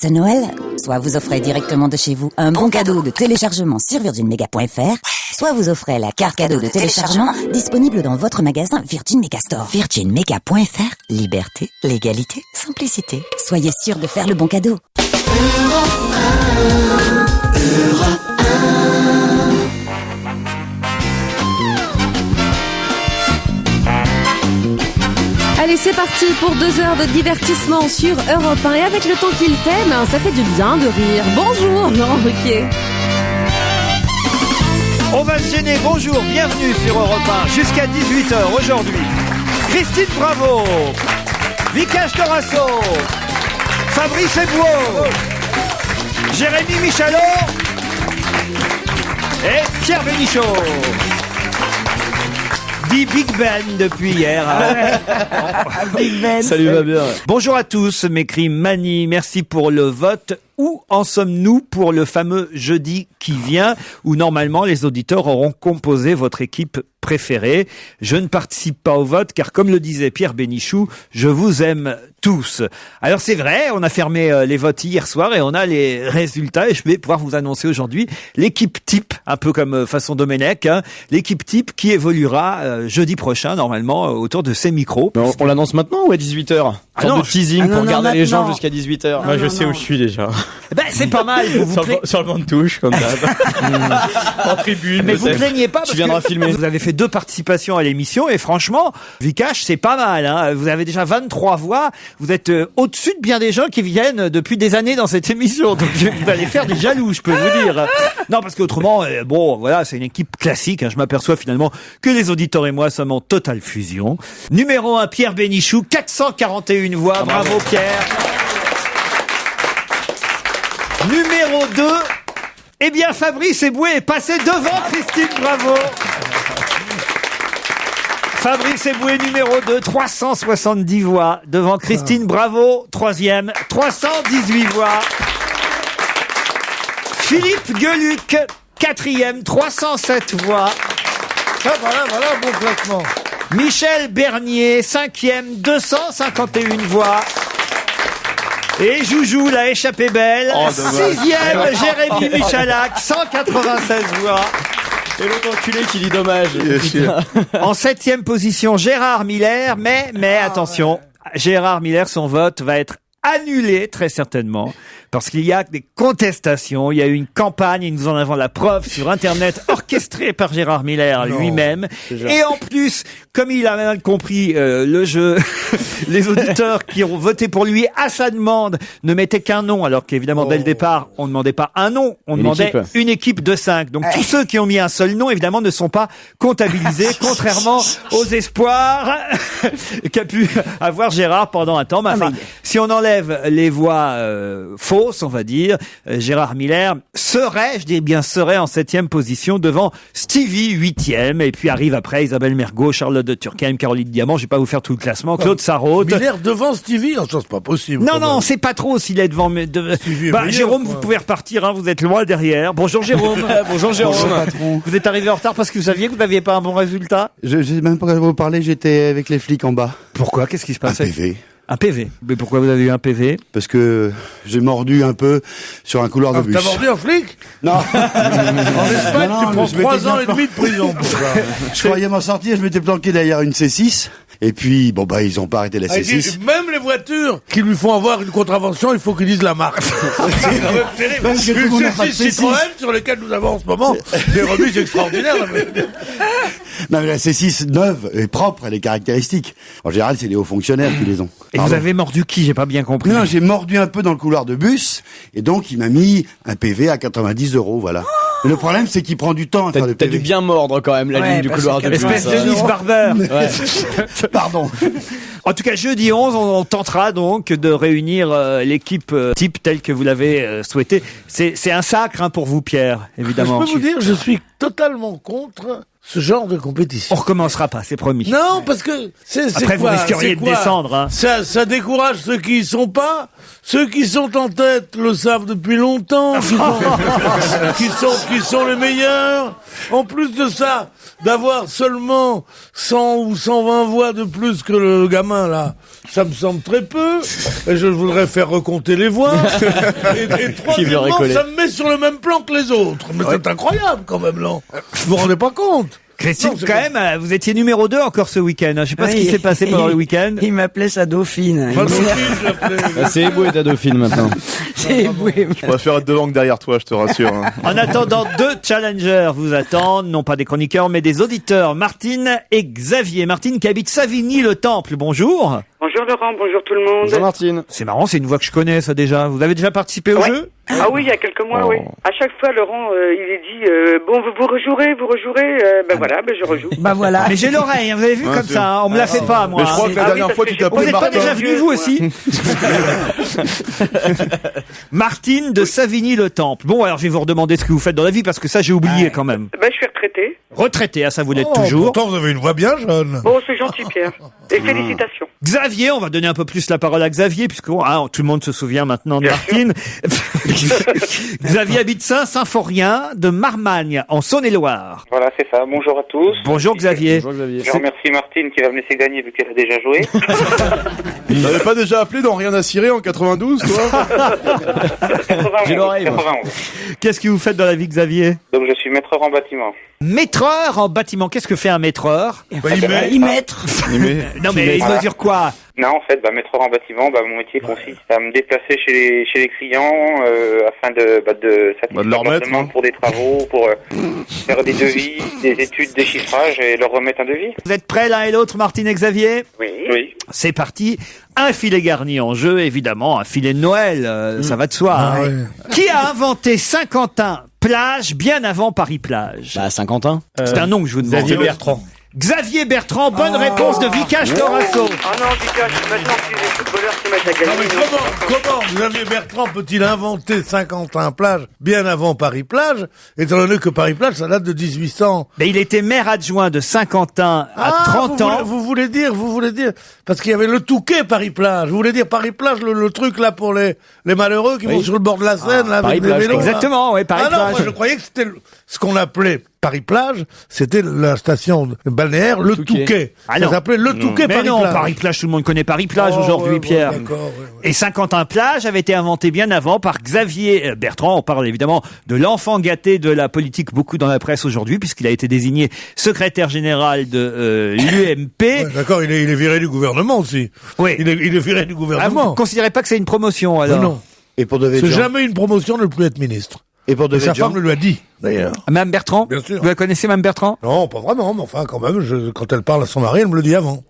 Ce Noël, soit vous offrez directement de chez vous un bon cadeau de téléchargement sur virginmega.fr, soit vous offrez la carte cadeau de téléchargement disponible dans votre magasin Virgin Megastore. virginmega.fr, liberté, légalité, simplicité. Soyez sûr de faire le bon cadeau. Allez, c'est parti pour 2 heures de divertissement sur Europe 1. Et avec le temps qu'il fait, ça fait du bien de rire. Bonjour, Laurent Ruquier. On va se gêner, bonjour, bienvenue sur Europe 1, jusqu'à 18h aujourd'hui. Christine Bravo, Vikash Dorasso, Fabrice Eboué, Jérémy Michalot et Pierre Bénichou. Dit Big Ben depuis hier. Big Ben. Salut, va bien. Bonjour à tous, m'écrit Mani. Merci pour le vote. Où en sommes-nous pour le fameux jeudi qui vient, où normalement les auditeurs auront composé votre équipe préférée? Je ne participe pas au vote car, comme le disait Pierre Bénichou, je vous aime tous. Alors c'est vrai, on a fermé les votes hier soir et on a les résultats et je vais pouvoir vous annoncer aujourd'hui l'équipe type, un peu comme façon Domenech, l'équipe type qui évoluera jeudi prochain normalement autour de ces micros. On l'annonce maintenant ou à 18h? De teasing pour garder les gens jusqu'à 18h. Moi, je sais où je suis déjà. Ben, c'est pas mal. Sur le banc de touche, comme d'hab. En tribune. Mais vous plaignez pas parce tu viendras filmer. Vous avez fait 2 participations à l'émission et franchement, Vikash, c'est pas mal, hein. Vous avez déjà 23 voix. Vous êtes au-dessus de bien des gens qui viennent depuis des années dans cette émission. Donc, vous allez faire des jaloux, je peux vous dire. Non, parce qu'autrement, bon, voilà, c'est une équipe classique, hein. Je m'aperçois finalement que les auditeurs et moi sommes en totale fusion. Numéro 1, Pierre Bénichou, 441 voix. Bravo, Pierre. Numéro 2, eh bien Fabrice Eboué est passé devant Christine Bravo. Fabrice Eboué numéro 2, 370 voix. Devant Christine Bravo, 3e, 318 voix. Philippe Gueluc, 4e, 307 voix. Voilà, bon classement. Michel Bernier, 5e, 251 voix. Et Joujou l'a échappé belle. 6e, Jérémy Michalak, 196 voix. Et l'autre enculé qui dit dommage. En 7e position, Gérard Miller. Mais attention, Gérard Miller, son vote va être annulé très certainement. Parce qu'il y a des contestations, il y a eu une campagne, et nous en avons la preuve sur Internet, orchestrée par Gérard Miller lui-même. Et en plus, comme il a mal compris le jeu, les auditeurs qui ont voté pour lui à sa demande ne mettaient qu'un nom, alors qu'évidemment dès le départ, on ne demandait pas un nom, on demandait une équipe de 5. Donc tous ceux qui ont mis un seul nom, évidemment, ne sont pas comptabilisés, contrairement aux espoirs qu'a pu avoir Gérard pendant un temps. Mais enfin, si on enlève les voix fausses, on va dire, Gérard Miller serait, je dis bien serait, en 7e position devant Stevie, 8e, et puis arrive après Isabelle Mergo, Charlotte de Turckheim, Caroline Diamant, je vais pas vous faire tout le classement, Claude Sarraute. Miller devant Stevie, ça c'est pas possible. Non, c'est pas trop s'il est devant. Jérôme, vous pouvez repartir, hein, vous êtes loin derrière. Bonjour Jérôme. Bonjour Jérôme. Vous êtes arrivé en retard parce que vous saviez que vous n'aviez pas un bon résultat? Je sais même pas quand vous parlez, j'étais avec les flics en bas. Pourquoi? Qu'est-ce qui se passait? Un PV. Un PV. Mais pourquoi vous avez eu un PV? Parce que j'ai mordu un peu sur un couloir de bus. T'as mordu un flic? Non. En Espagne, tu prends 3 ans et demi de prison pour ça. Je croyais m'en sortir, je m'étais planqué derrière une C6. Et puis, ils ont pas arrêté la C6. Même les voitures qui lui font avoir une contravention, il faut qu'ils disent la marque. C'est quand même terrible. Parce que tout le monde n'a pas de C6. Citroën, sur lesquels nous avons en ce moment des remises extraordinaires. Non, mais la C6 neuve est propre, elle est caractéristique. En général, c'est les hauts fonctionnaires qui les ont. Et vous avez mordu qui? J'ai pas bien compris. Non, j'ai mordu un peu dans le couloir de bus, et donc il m'a mis un PV à 90 €, voilà. Mais le problème, c'est qu'il prend du temps à faire le T'as PV. dû bien mordre quand même la ligne du couloir de bus. Espèce de Denise Barber. Pardon. En tout cas, jeudi 11, on tentera donc de réunir l'équipe type telle que vous l'avez souhaité. C'est un sacre, hein, pour vous, Pierre, évidemment. Je peux vous dire, je suis totalement contre ce genre de compétition. On recommencera pas, c'est promis. Non, parce que après vous risqueriez de descendre. Hein. Ça décourage ceux qui y sont pas. Ceux qui sont en tête le savent depuis longtemps. Qui sont les meilleurs. En plus de ça, d'avoir seulement 100 ou 120 voix de plus que le gamin, là, ça me semble très peu. Et je voudrais faire recompter les voix. Et troisièmement, ça me met sur le même plan que les autres. Mais c'est incroyable, quand même, là. Vous vous rendez pas compte? Christine, quand même, vous étiez numéro 2 encore ce week-end. Je sais pas ce qui s'est passé pendant le week-end. Il m'appelait sa dauphine. C'est Eboué ta dauphine maintenant. C'est Eboué. Je préfère être de langue derrière toi, je te rassure. En attendant, 2 challengers vous attendent, non pas des chroniqueurs, mais des auditeurs. Martine et Xavier. Martine qui habite Savigny-le-Temple. Bonjour. Bonjour Laurent, bonjour tout le monde. Bonjour Martine. C'est marrant, c'est une voix que je connais, ça déjà. Vous avez déjà participé au jeu? Ah oui, il y a quelques mois, oui. À chaque fois, Laurent, il est dit, bon, vous rejouerez, voilà, je rejoue. Bah voilà. Mais j'ai l'oreille, vous avez vu comme ça, hein, on me la fait pas, moi. Mais je crois que la dernière fois, tu t'as Vous pris n'êtes pas Martin. déjà venu, vous aussi? Martine de Savigny-le-Temple. Bon, alors je vais vous redemander ce que vous faites dans la vie, parce que ça, j'ai oublié quand même. Ben, je suis retraité. Retraité, ça vous l'êtes toujours. Pourtant, vous avez une voix bien jeune. Bon, c'est gentil, Pierre. Et félicitations. Xavier, on va donner un peu plus la parole à Xavier, puisque tout le monde se souvient maintenant de Martine. Xavier habite Saint-Symphorien de Marmagne, en Saône-et-Loire. Voilà, c'est ça. Bonjour à tous. Bonjour Xavier. Bonjour Xavier. Je remercie Martine qui va me laisser gagner vu qu'elle a déjà joué. T'avais pas déjà appelé dans Rien à cirer en 92, toi? 91, J'ai l'oreille, moi. 91. Qu'est-ce que vous faites dans la vie, Xavier? Donc je suis maîtreur en bâtiment. Maîtreur en bâtiment. Qu'est-ce que fait un maîtreur? Il mettre. Non mais il mesure quoi? Non, en fait, maîtreur en bâtiment, mon métier consiste à me déplacer chez les clients afin de satisfaire de leur leurs mettre, demandes hein. pour des travaux, pour faire des devis, des études, des chiffrages et leur remettre un devis. Vous êtes prêts l'un et l'autre, Martine et Xavier? Oui. C'est parti. Un filet garni en jeu, évidemment. Un filet de Noël, ça va de soi. Ah, ouais. Qui a inventé Saint-Quentin-Plage bien avant Paris-Plage? Bah, Saint-Quentin. C'est un nom que je vous demande. Xavier Bertrand. Xavier Bertrand, bonne réponse de Vikash Dorasso. Ah non, Vikash, maintenant que les footballeurs se mettent à Non gagner. mais comment Xavier Bertrand peut-il inventer Saint-Quentin-Plage bien avant Paris-Plage, étant donné que Paris-Plage, ça date de 1800. Mais il était maire adjoint de Saint-Quentin à 30 ans. Vous voulez dire, parce qu'il y avait le Touquet Paris-Plage. Vous voulez dire Paris-Plage, le truc là pour les malheureux qui vont sur le bord de la Seine, là, avec des Paris-Plage, vélos. là. Exactement, oui, Ah non, Paris-Plage. moi je croyais que c'était ce qu'on appelait Paris-Plage, c'était la station balnéaire, le Touquet. Ah Ça non. s'appelait le Touquet Mais Paris-Plage. non, Paris-Plage, tout le monde connaît Paris-Plage aujourd'hui, ouais, Pierre. bon, d'accord, ouais. Et Saint-Quentin-Plage avait été inventé bien avant par Xavier Bertrand. On parle évidemment de l'enfant gâté de la politique, beaucoup dans la presse aujourd'hui, puisqu'il a été désigné secrétaire général de l'UMP. Ouais, d'accord, il est viré du gouvernement aussi. Oui. Il est viré du Ah, vous gouvernement. ne considérez pas que c'est une promotion, alors? Non. Et pour de C'est Véjan. jamais une promotion de ne plus être ministre. Et pour de Et sa Véjan. femme le lui a dit, d'ailleurs. Mme Bertrand? Bien sûr. Vous la connaissez, Mme Bertrand? Non, pas vraiment, mais enfin, quand même, quand elle parle à son mari, elle me le dit avant.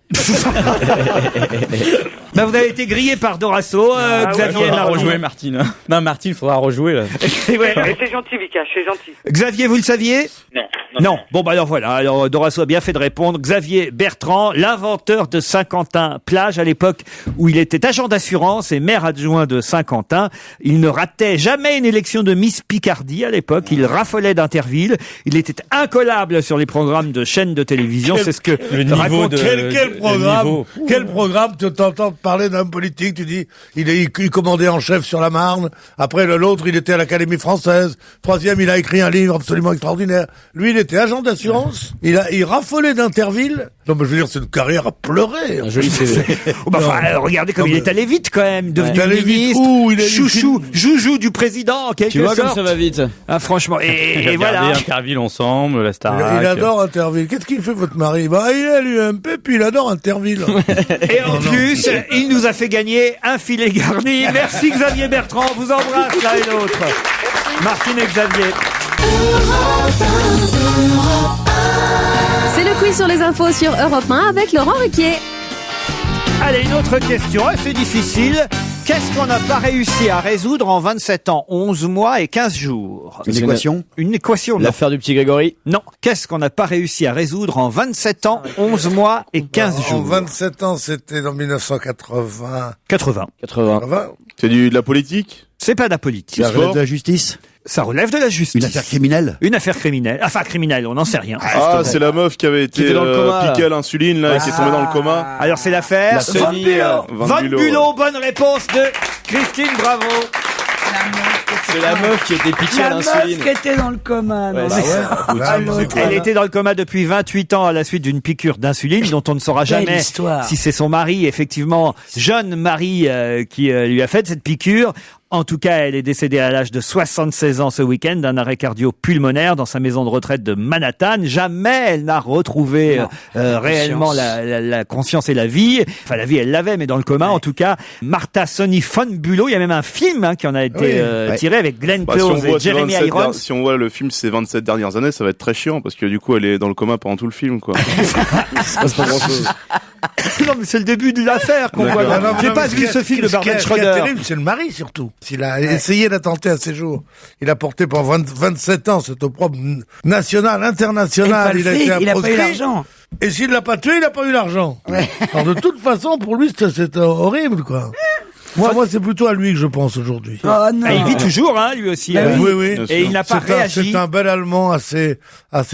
Bah, vous avez été grillé par Dorasso, Xavier. Faudra Martin. rejouer Martine. Non, Martine, faudra rejouer là. Ouais. Mais c'est gentil, Vikash, c'est gentil. Xavier, vous le saviez? Non. Non. Bon, bah alors voilà. Alors Dorasso a bien fait de répondre. Xavier Bertrand, l'inventeur de Saint-Quentin-Plage à l'époque où il était agent d'assurance et maire adjoint de Saint-Quentin. Il ne ratait jamais une élection de Miss Picardie à l'époque. Il raffolait d'Interville. Il était incollable sur les programmes de chaînes de télévision. C'est ce que raconte... Quel programme tu t'entends parler d'un politique, tu dis, il commandait en chef sur la Marne, après l'autre, il était à l'Académie française, troisième, il a écrit un livre absolument extraordinaire. Lui, il était agent d'assurance, il raffolait d'Interville. Non, mais je veux dire, c'est une carrière à pleurer. Un joli CV. Oh, bah, enfin, regardez comme il est allé vite quand même, devenu Il est allé vite ministre, où il est joujou du président en quelque Tu vois sorte. comme ça va vite. Ah, franchement, et Regardez voilà. Interville ensemble, la Starac. Il adore Interville. Qu'est-ce qu'il fait, votre mari? Bah, il est à l'UMP, puis il adore Interville. Et en plus, il nous a fait gagner un filet garni. Merci Xavier Bertrand, on vous embrasse l'un et l'autre. Martine et Xavier. C'est le quiz sur les infos sur Europe 1 avec Laurent Ruquier. Allez, une autre question, assez difficile. Qu'est-ce qu'on n'a pas réussi à résoudre en 27 ans, 11 mois et 15 jours? Une équation? Une équation, non. L'affaire du petit Grégory. Non. Qu'est-ce qu'on n'a pas réussi à résoudre en 27 ans, 11 mois et 15 jours? En 27 ans, c'était en 1980. 80. 80. C'est de la politique? C'est pas de la politique. Ça relève de la justice? Ça relève de la justice. Une affaire criminelle? Une affaire criminelle. Enfin, criminelle, on n'en sait rien. Ah, c'est la meuf qui avait été était dans le coma, piquée à l'insuline, là, et qui est tombée dans le coma. Alors, c'est l'affaire Van Van Bulow. Bulow. Bonne réponse de Christine, bravo. C'est la meuf qui était piquée à La meuf l'insuline. qui était dans le coma. non, c'est Elle était dans le coma depuis 28 ans à la suite d'une piqûre d'insuline dont on ne saura Belle jamais histoire. si c'est son mari, effectivement, jeune mari qui lui a fait cette piqûre. En tout cas, elle est décédée à l'âge de 76 ans ce week-end d'un arrêt cardio-pulmonaire dans sa maison de retraite de Manhattan. Jamais elle n'a retrouvé réellement la conscience et la vie. Enfin, la vie, elle l'avait, mais dans le coma, en tout cas. Martha Sonny von Bülow, il y a même un film qui en a été tiré avec Glenn Close et Jeremy Irons. Si on voit le film ces 27 dernières années, ça va être très chiant parce que du coup, elle est dans le coma pendant tout le film, quoi. Ça se passe pas grand-chose. Non, mais c'est le début de l'affaire qu'on voit. J'ai pas vu ce film de Barbara Ce qui est Schroeder. terrible, c'est le mari surtout. S'il a essayé d'attenter à ses jours, il a porté pendant 27 ans cet opprobre national, international. Et pas le fric, il a pas eu proscrit. l'argent. Et s'il l'a pas tué, il a pas eu l'argent. Alors de toute façon, pour lui, c'est horrible, quoi. Moi, c'est plutôt à lui que je pense aujourd'hui. Oh non. Ah, il vit toujours, hein, lui aussi. Oui. Et il n'a pas réagi. C'est un bel Allemand assez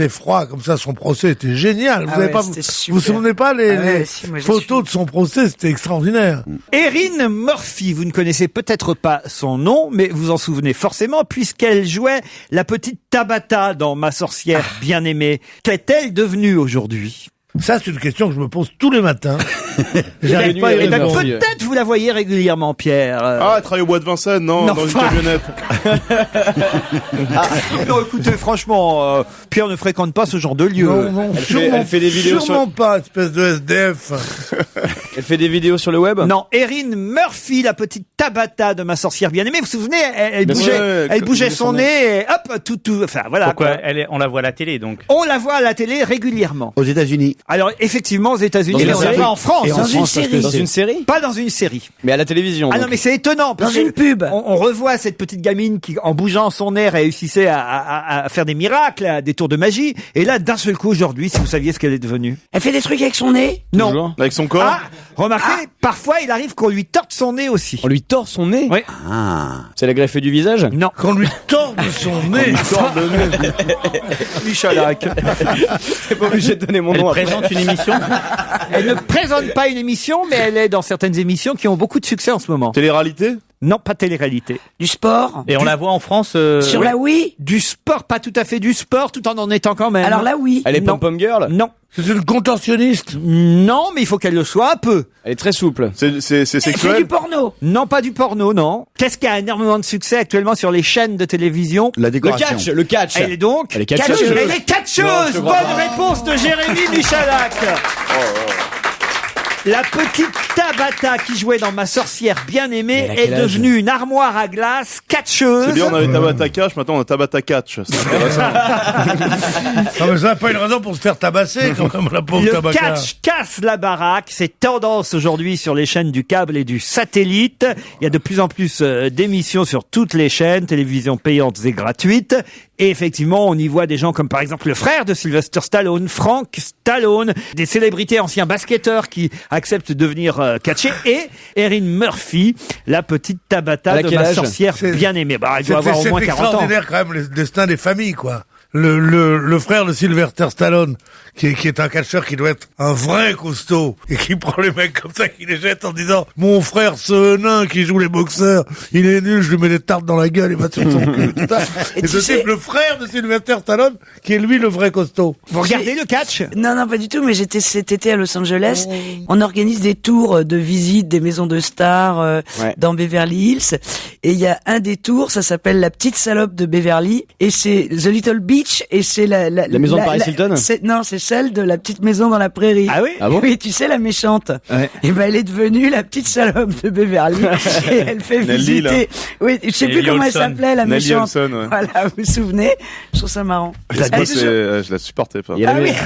froid, comme ça. Son procès était génial. Vous avez pas, vous souvenez pas les si, moi, j'ai photos de son procès, c'était extraordinaire. Erin Murphy, vous ne connaissez peut-être pas son nom, mais vous en souvenez forcément, puisqu'elle jouait la petite Tabata dans Ma sorcière bien-aimée. Qu'est-elle devenue aujourd'hui? Ça, c'est une question que je me pose tous les matins. J'arrive pas à y Eh ben, répondre. peut-être vous la voyez régulièrement, Pierre. Ah, elle travaille au bois de Vincennes, non, dans une camionnette. Non, écoutez, franchement, Pierre ne fréquente pas ce genre de lieu. Non, Elle fait des vidéos sûrement pas, espèce de SDF. Elle fait des vidéos sur le web? Non, Erin Murphy, la petite Tabata de Ma sorcière bien-aimée. Vous vous souvenez, elle Bien bougeait, sûr, elle bougeait son nez et hop, tout, enfin voilà. Pourquoi quoi. on la voit à la télé, donc? On la voit à la télé régulièrement. Aux États-Unis. Alors, effectivement, aux États-Unis, Dans mais une on la série. voit en France. Et en Dans une France, parce que série. Dans une série? Pas dans une série. Mais à la télévision. Ah donc. non, mais c'est étonnant. parce Dans que une pub. On revoit cette petite gamine qui, en bougeant son nez, réussissait à faire des miracles, à des tours de magie. Et là, d'un seul coup, aujourd'hui, si vous saviez ce qu'elle est devenue. Elle fait des trucs avec son nez. Non. Toujours. Avec son corps. Ah, remarquez, parfois, il arrive qu'on lui torde son nez aussi. On lui tord son nez? Oui. C'est la greffe du visage? Non. Qu'on lui torde son nez. Michalak. T'es pas obligé de donner mon Elle nom après. présente une émission? Elle ne présente pas une émission, mais elle est dans certaines émissions qui ont beaucoup de succès en ce moment. Télé-réalité? Non, pas télé-réalité. Du sport. Et on la voit en France Sur la Wii. Du sport, pas tout à fait du sport, tout en étant quand même. Alors là, oui. Elle est Non. pom-pom girl? Non. C'est une contorsionniste. Non, mais il faut qu'elle le soit un peu. Elle est très souple. C'est Elle fait du sexuel? porno. Non, pas du porno, non. Qu'est-ce qui a énormément de succès actuellement sur les chaînes de télévision? La Le décoration. catch, le catch. Elle est donc Elle est catcheuse. Elle est catcheuse. Non, je Bonne crois pas. réponse de Jérémy Michalak. La petite Tabata qui jouait dans Ma sorcière bien-aimée Mais elle a est quel âge devenue une armoire à glace catcheuse. C'est bien, on avait Tabata Cash, maintenant on a Tabata Catch. C'est intéressant. Non, mais ça n'a pas une raison pour se faire tabasser, quand même, la pauvre Le Tabata. catch casse la baraque. C'est tendance aujourd'hui sur les chaînes du câble et du satellite. Il y a de plus en plus d'émissions sur toutes les chaînes, télévision payantes et gratuites. Et effectivement, on y voit des gens comme par exemple le frère de Sylvester Stallone, Frank Stallone, des célébrités anciens basketteurs qui acceptent de venir catcher, et Erin Murphy, la petite Tabata Elle a de quel Ma âge sorcière C'est- bien-aimée. Bah, elle doit avoir au moins 40 ans. extraordinaire quand même, le destin des familles, quoi. Le frère de Sylvester Stallone, qui est un catcheur qui doit être un vrai costaud, et qui prend les mecs comme ça, qui les jette en disant, mon frère, ce nain qui joue les boxeurs, il est nul, je lui mets des tartes dans la gueule, il va sur son cul, tout ça. Et tu ce sais- type, le frère de Sylvester Stallone, qui est lui le vrai costaud. Vous regardez le catch? Non, non, pas du tout, mais j'étais cet été à Los Angeles. On organise des tours de visite des maisons de stars dans Beverly Hills. Et il y a un des tours, ça s'appelle La petite salope de Beverly. Et c'est The Little Beach, et c'est la maison de Paris Hilton? Non, c'est celle de la petite maison dans la prairie. Ah oui? Ah bon? Oui, tu sais, la méchante. Ouais. Et ben, elle est devenue la petite salope de Beverly. Et elle fait Nelly, là. visiter. Oui, je sais plus Nelly comment elle Olson. s'appelait, la Nelly méchante. Olson, ouais. Voilà, vous vous souvenez? Je trouve ça marrant. Moi, Elle est je la supportais pas. Il y a Ah la oui, maison,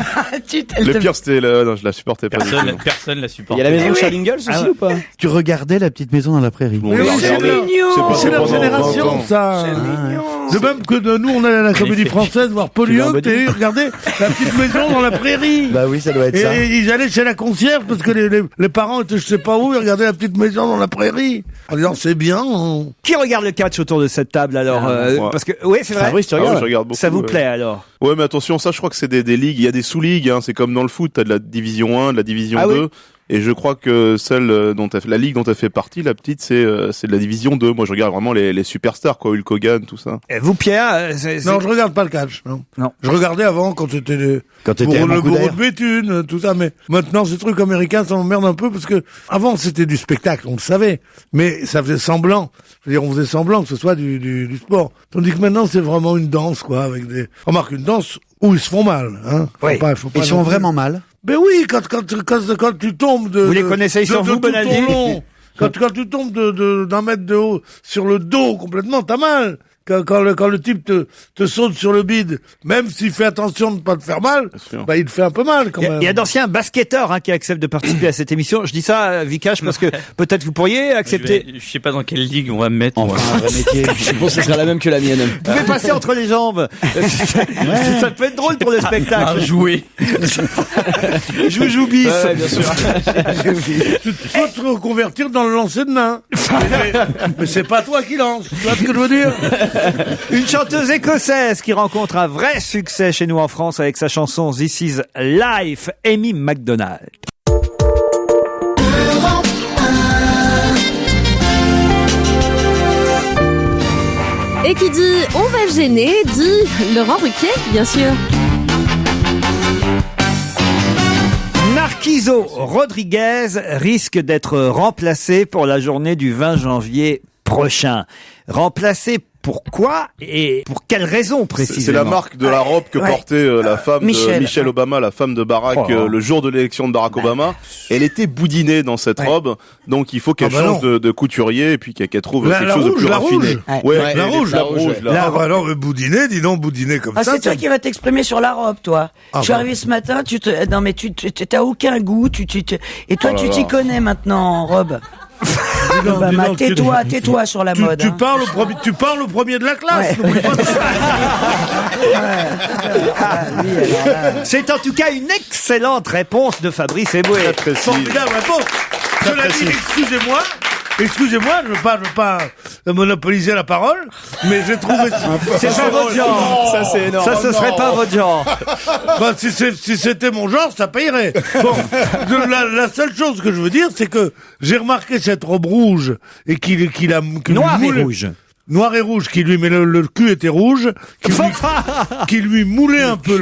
elle Le te- pire, c'était non, je la supportais pas. du tout. Personne la il supporte. y a la maison Eh de oui. Charlie Ingalls aussi ou pas? Tu regardais La petite maison dans la prairie. Bon, Mais oui, on c'est regardait. mignon. C'est pas C'est leur pendant 20 génération, ans. ça. De même que de nous, on allait à la comédie française voir Polyeucte et regardez la petite maison dans la prairie. Bah oui, ça doit être ça. Et ils allaient chez la concierge parce que les parents étaient je sais pas où, ils regardaient la petite maison dans la prairie. En disant c'est bien. Qui regarde le catch autour de cette table alors? moi. Parce que oui, c'est vrai. Fabrice, tu Ah ouais, regardes? je regarde beaucoup. Ça vous ouais. plaît alors? Ouais, mais attention, ça, je crois que c'est des ligues. Il y a des sous-ligues, hein. C'est comme dans le foot, t'as de la division 1, de la division Ah 2. oui. Et je crois que celle la ligue dont elle fait partie, la petite, c'est de la division 2. Moi, je regarde vraiment les superstars, quoi, Hulk Hogan, tout ça. Et vous, Pierre, non, je regarde pas le catch. Non. Je regardais avant quand c'était le bourreau de Béthune, tout ça. Mais maintenant, ces trucs américains, ça m'emmerde un peu parce que avant c'était du spectacle, on le savait, mais ça faisait semblant. Je veux dire, on faisait semblant que ce soit du sport. Tandis que maintenant, c'est vraiment une danse, quoi, avec remarque, une danse où ils se font mal, hein. Oui. Faut pas ils sont vraiment mal. Ben oui, quand tu tombes Vous les connaissez, ils sont vous, Bonaldi? Quand tu tombes d'un mètre de haut sur le dos complètement, t'as mal. Quand le type te saute sur le bide, même s'il fait attention de ne pas te faire mal, bah il te fait un peu mal quand même. Il y a d'anciens basketteurs qui acceptent de participer à cette émission. Je dis ça, Vikash, parce que peut-être vous pourriez accepter. Je sais pas dans quelle ligue on va me mettre. Enfin, un vrai métier. Je pense que ce sera la même que la mienne. Vous pouvez passer entre les jambes. Ça peut être drôle pour le spectacle. Jouer. Joue bis. Ouais, bien sûr. Tu peux te reconvertir dans le lancer de nain. mais c'est pas toi qui lance. Tu vois ce que je veux dire? Une chanteuse écossaise qui rencontre un vrai succès chez nous en France avec sa chanson This Is Life, Amy McDonald. Et qui dit on va gêner, dit Laurent Ruquier, bien sûr. Narciso Rodriguez risque d'être remplacé pour la journée du 20 janvier prochain. Remplacé pourquoi et pour quelle raison précisément? C'est la marque de la robe que portait la femme de Michelle Obama, la femme de Barack, le jour de l'élection de Barack Obama. Elle était boudinée dans cette robe, donc il faut qu'elle change de couturier et puis qu'elle trouve quelque chose de plus raffiné. La rouge. Alors boudinée, dis donc boudinée comme ça. C'est toi qui vas t'exprimer sur la robe, toi. Je suis arrivé ce matin, non mais tu t'as aucun goût, et toi tu t'y connais maintenant en robe. Obama, tais-toi sur la mode. Tu parles au premier de la classe. C'est en tout cas une excellente réponse de Fabrice Eboué. Formidable réponse. Cela dit, excusez-moi, je veux pas monopoliser la parole, mais j'ai trouvé c'est pas votre genre. Ça c'est énorme. Ça ce serait pas votre genre. Bah, si c'était mon genre, ça payerait. Bon, la seule chose que je veux dire, c'est que j'ai remarqué cette robe rouge et qu'il a noir et rouge. Noir et rouge, qui lui, mais le cul était rouge, qui lui moulait un peu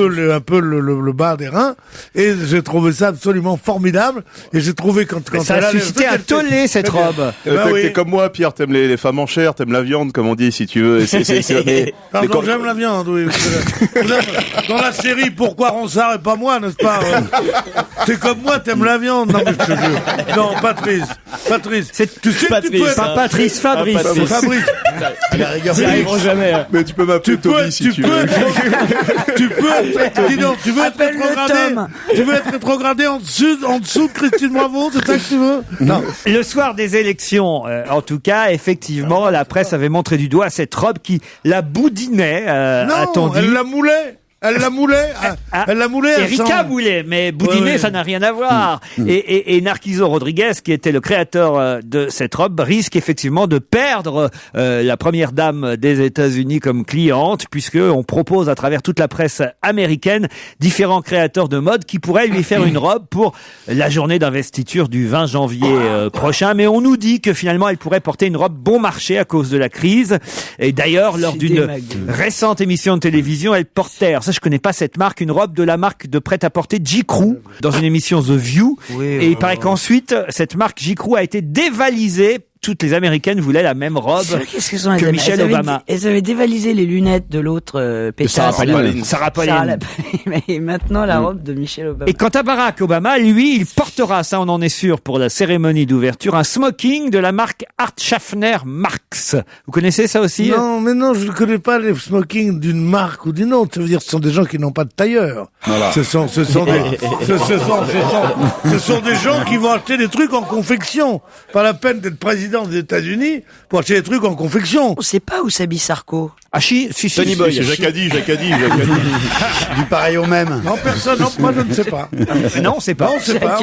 le bas des reins, et j'ai trouvé ça absolument formidable, et j'ai trouvé quand ça a suscité un tollé, cette robe. T'es comme moi, Pierre, t'aimes les femmes en chair, t'aimes la viande, comme on dit, si tu veux. Pardon, j'aime la viande, oui. Dans la série, pourquoi Ronsard et pas moi, n'est-ce pas? T'es comme moi, t'aimes la viande. Non, mais je te jure. Non, Patrice. Tu sais que tu peux être... Patrice, Fabrice. Ils arriveront jamais. Mais tu peux m'appeler Toby si tu veux. Tu veux être rétrogradé en dessous de Christine Bravo, c'est ça que tu veux? Non. Le soir des élections, en tout cas, effectivement, la presse avait montré du doigt cette robe qui la boudinait, non, elle la moulait. Elle la moulait. Erika moulait, mais boudiner, ça n'a rien à voir. Et Narciso Rodriguez, qui était le créateur de cette robe, risque effectivement de perdre la première dame des États-Unis comme cliente, puisque on propose à travers toute la presse américaine différents créateurs de mode qui pourraient lui faire une robe pour la journée d'investiture du 20 janvier prochain. Mais on nous dit que finalement, elle pourrait porter une robe bon marché à cause de la crise. Et d'ailleurs, lors d'une récente émission de télévision, elle portait, ça je connais pas cette marque, une robe de la marque de prêt-à-porter J.Crew dans une émission The View. Et il paraît qu'ensuite, cette marque J.Crew a été dévalisée. Toutes les Américaines voulaient la même robe que Michelle Obama. Elles avaient dévalisé les lunettes de l'autre pétasse. Sarah Palin. Et maintenant la robe de Michelle Obama. Et quant à Barack Obama, lui, il portera, ça on en est sûr, pour la cérémonie d'ouverture, un smoking de la marque Art Schaffner Marx. Vous connaissez ça aussi? Non, mais non, je ne connais pas les smokings d'une marque ou d'une autre. Ça veut dire que ce sont des gens qui n'ont pas de tailleur. Voilà. Ce sont des gens qui vont acheter des trucs en confection. Pas la peine d'être président des États-Unis pour acheter des trucs en confection. On sait pas où s'habille Sarko. Ah, si. Tony Boy. C'est Jacadi. Du pareil au même. Non, personne, non, moi je ne sais pas. Non, on sait pas. Non, on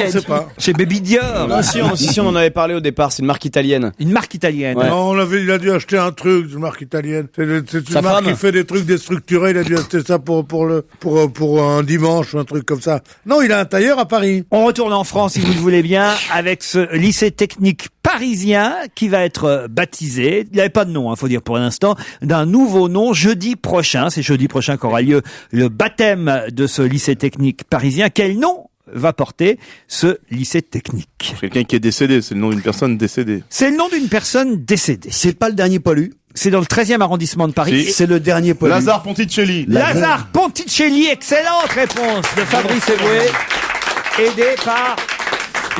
sait pas. Chez Baby Dior. Non, si, on en avait parlé au départ. C'est une marque italienne. Une marque italienne. Ouais. Non, il a dû acheter un truc, une marque italienne. C'est une Sa marque femme. qui fait des trucs déstructurés. Il a dû acheter ça pour un dimanche ou un truc comme ça. Non, il a un tailleur à Paris. On retourne en France, si vous le voulez bien, avec ce lycée technique parisien qui va être baptisé. Il n'avait pas de nom, faut dire pour l'instant, d'un nouveau nom jeudi prochain. C'est jeudi prochain qu'aura lieu le baptême de ce lycée technique parisien. Quel nom va porter ce lycée technique? Quelqu'un qui est décédé, c'est le nom d'une personne décédée. C'est le nom d'une personne décédée. C'est pas le dernier poilu. C'est dans le 13e arrondissement de Paris. Si. C'est le dernier poilu. Lazare Ponticelli. Lazare Ponticelli, excellente réponse de Fabrice Eboué, aidé par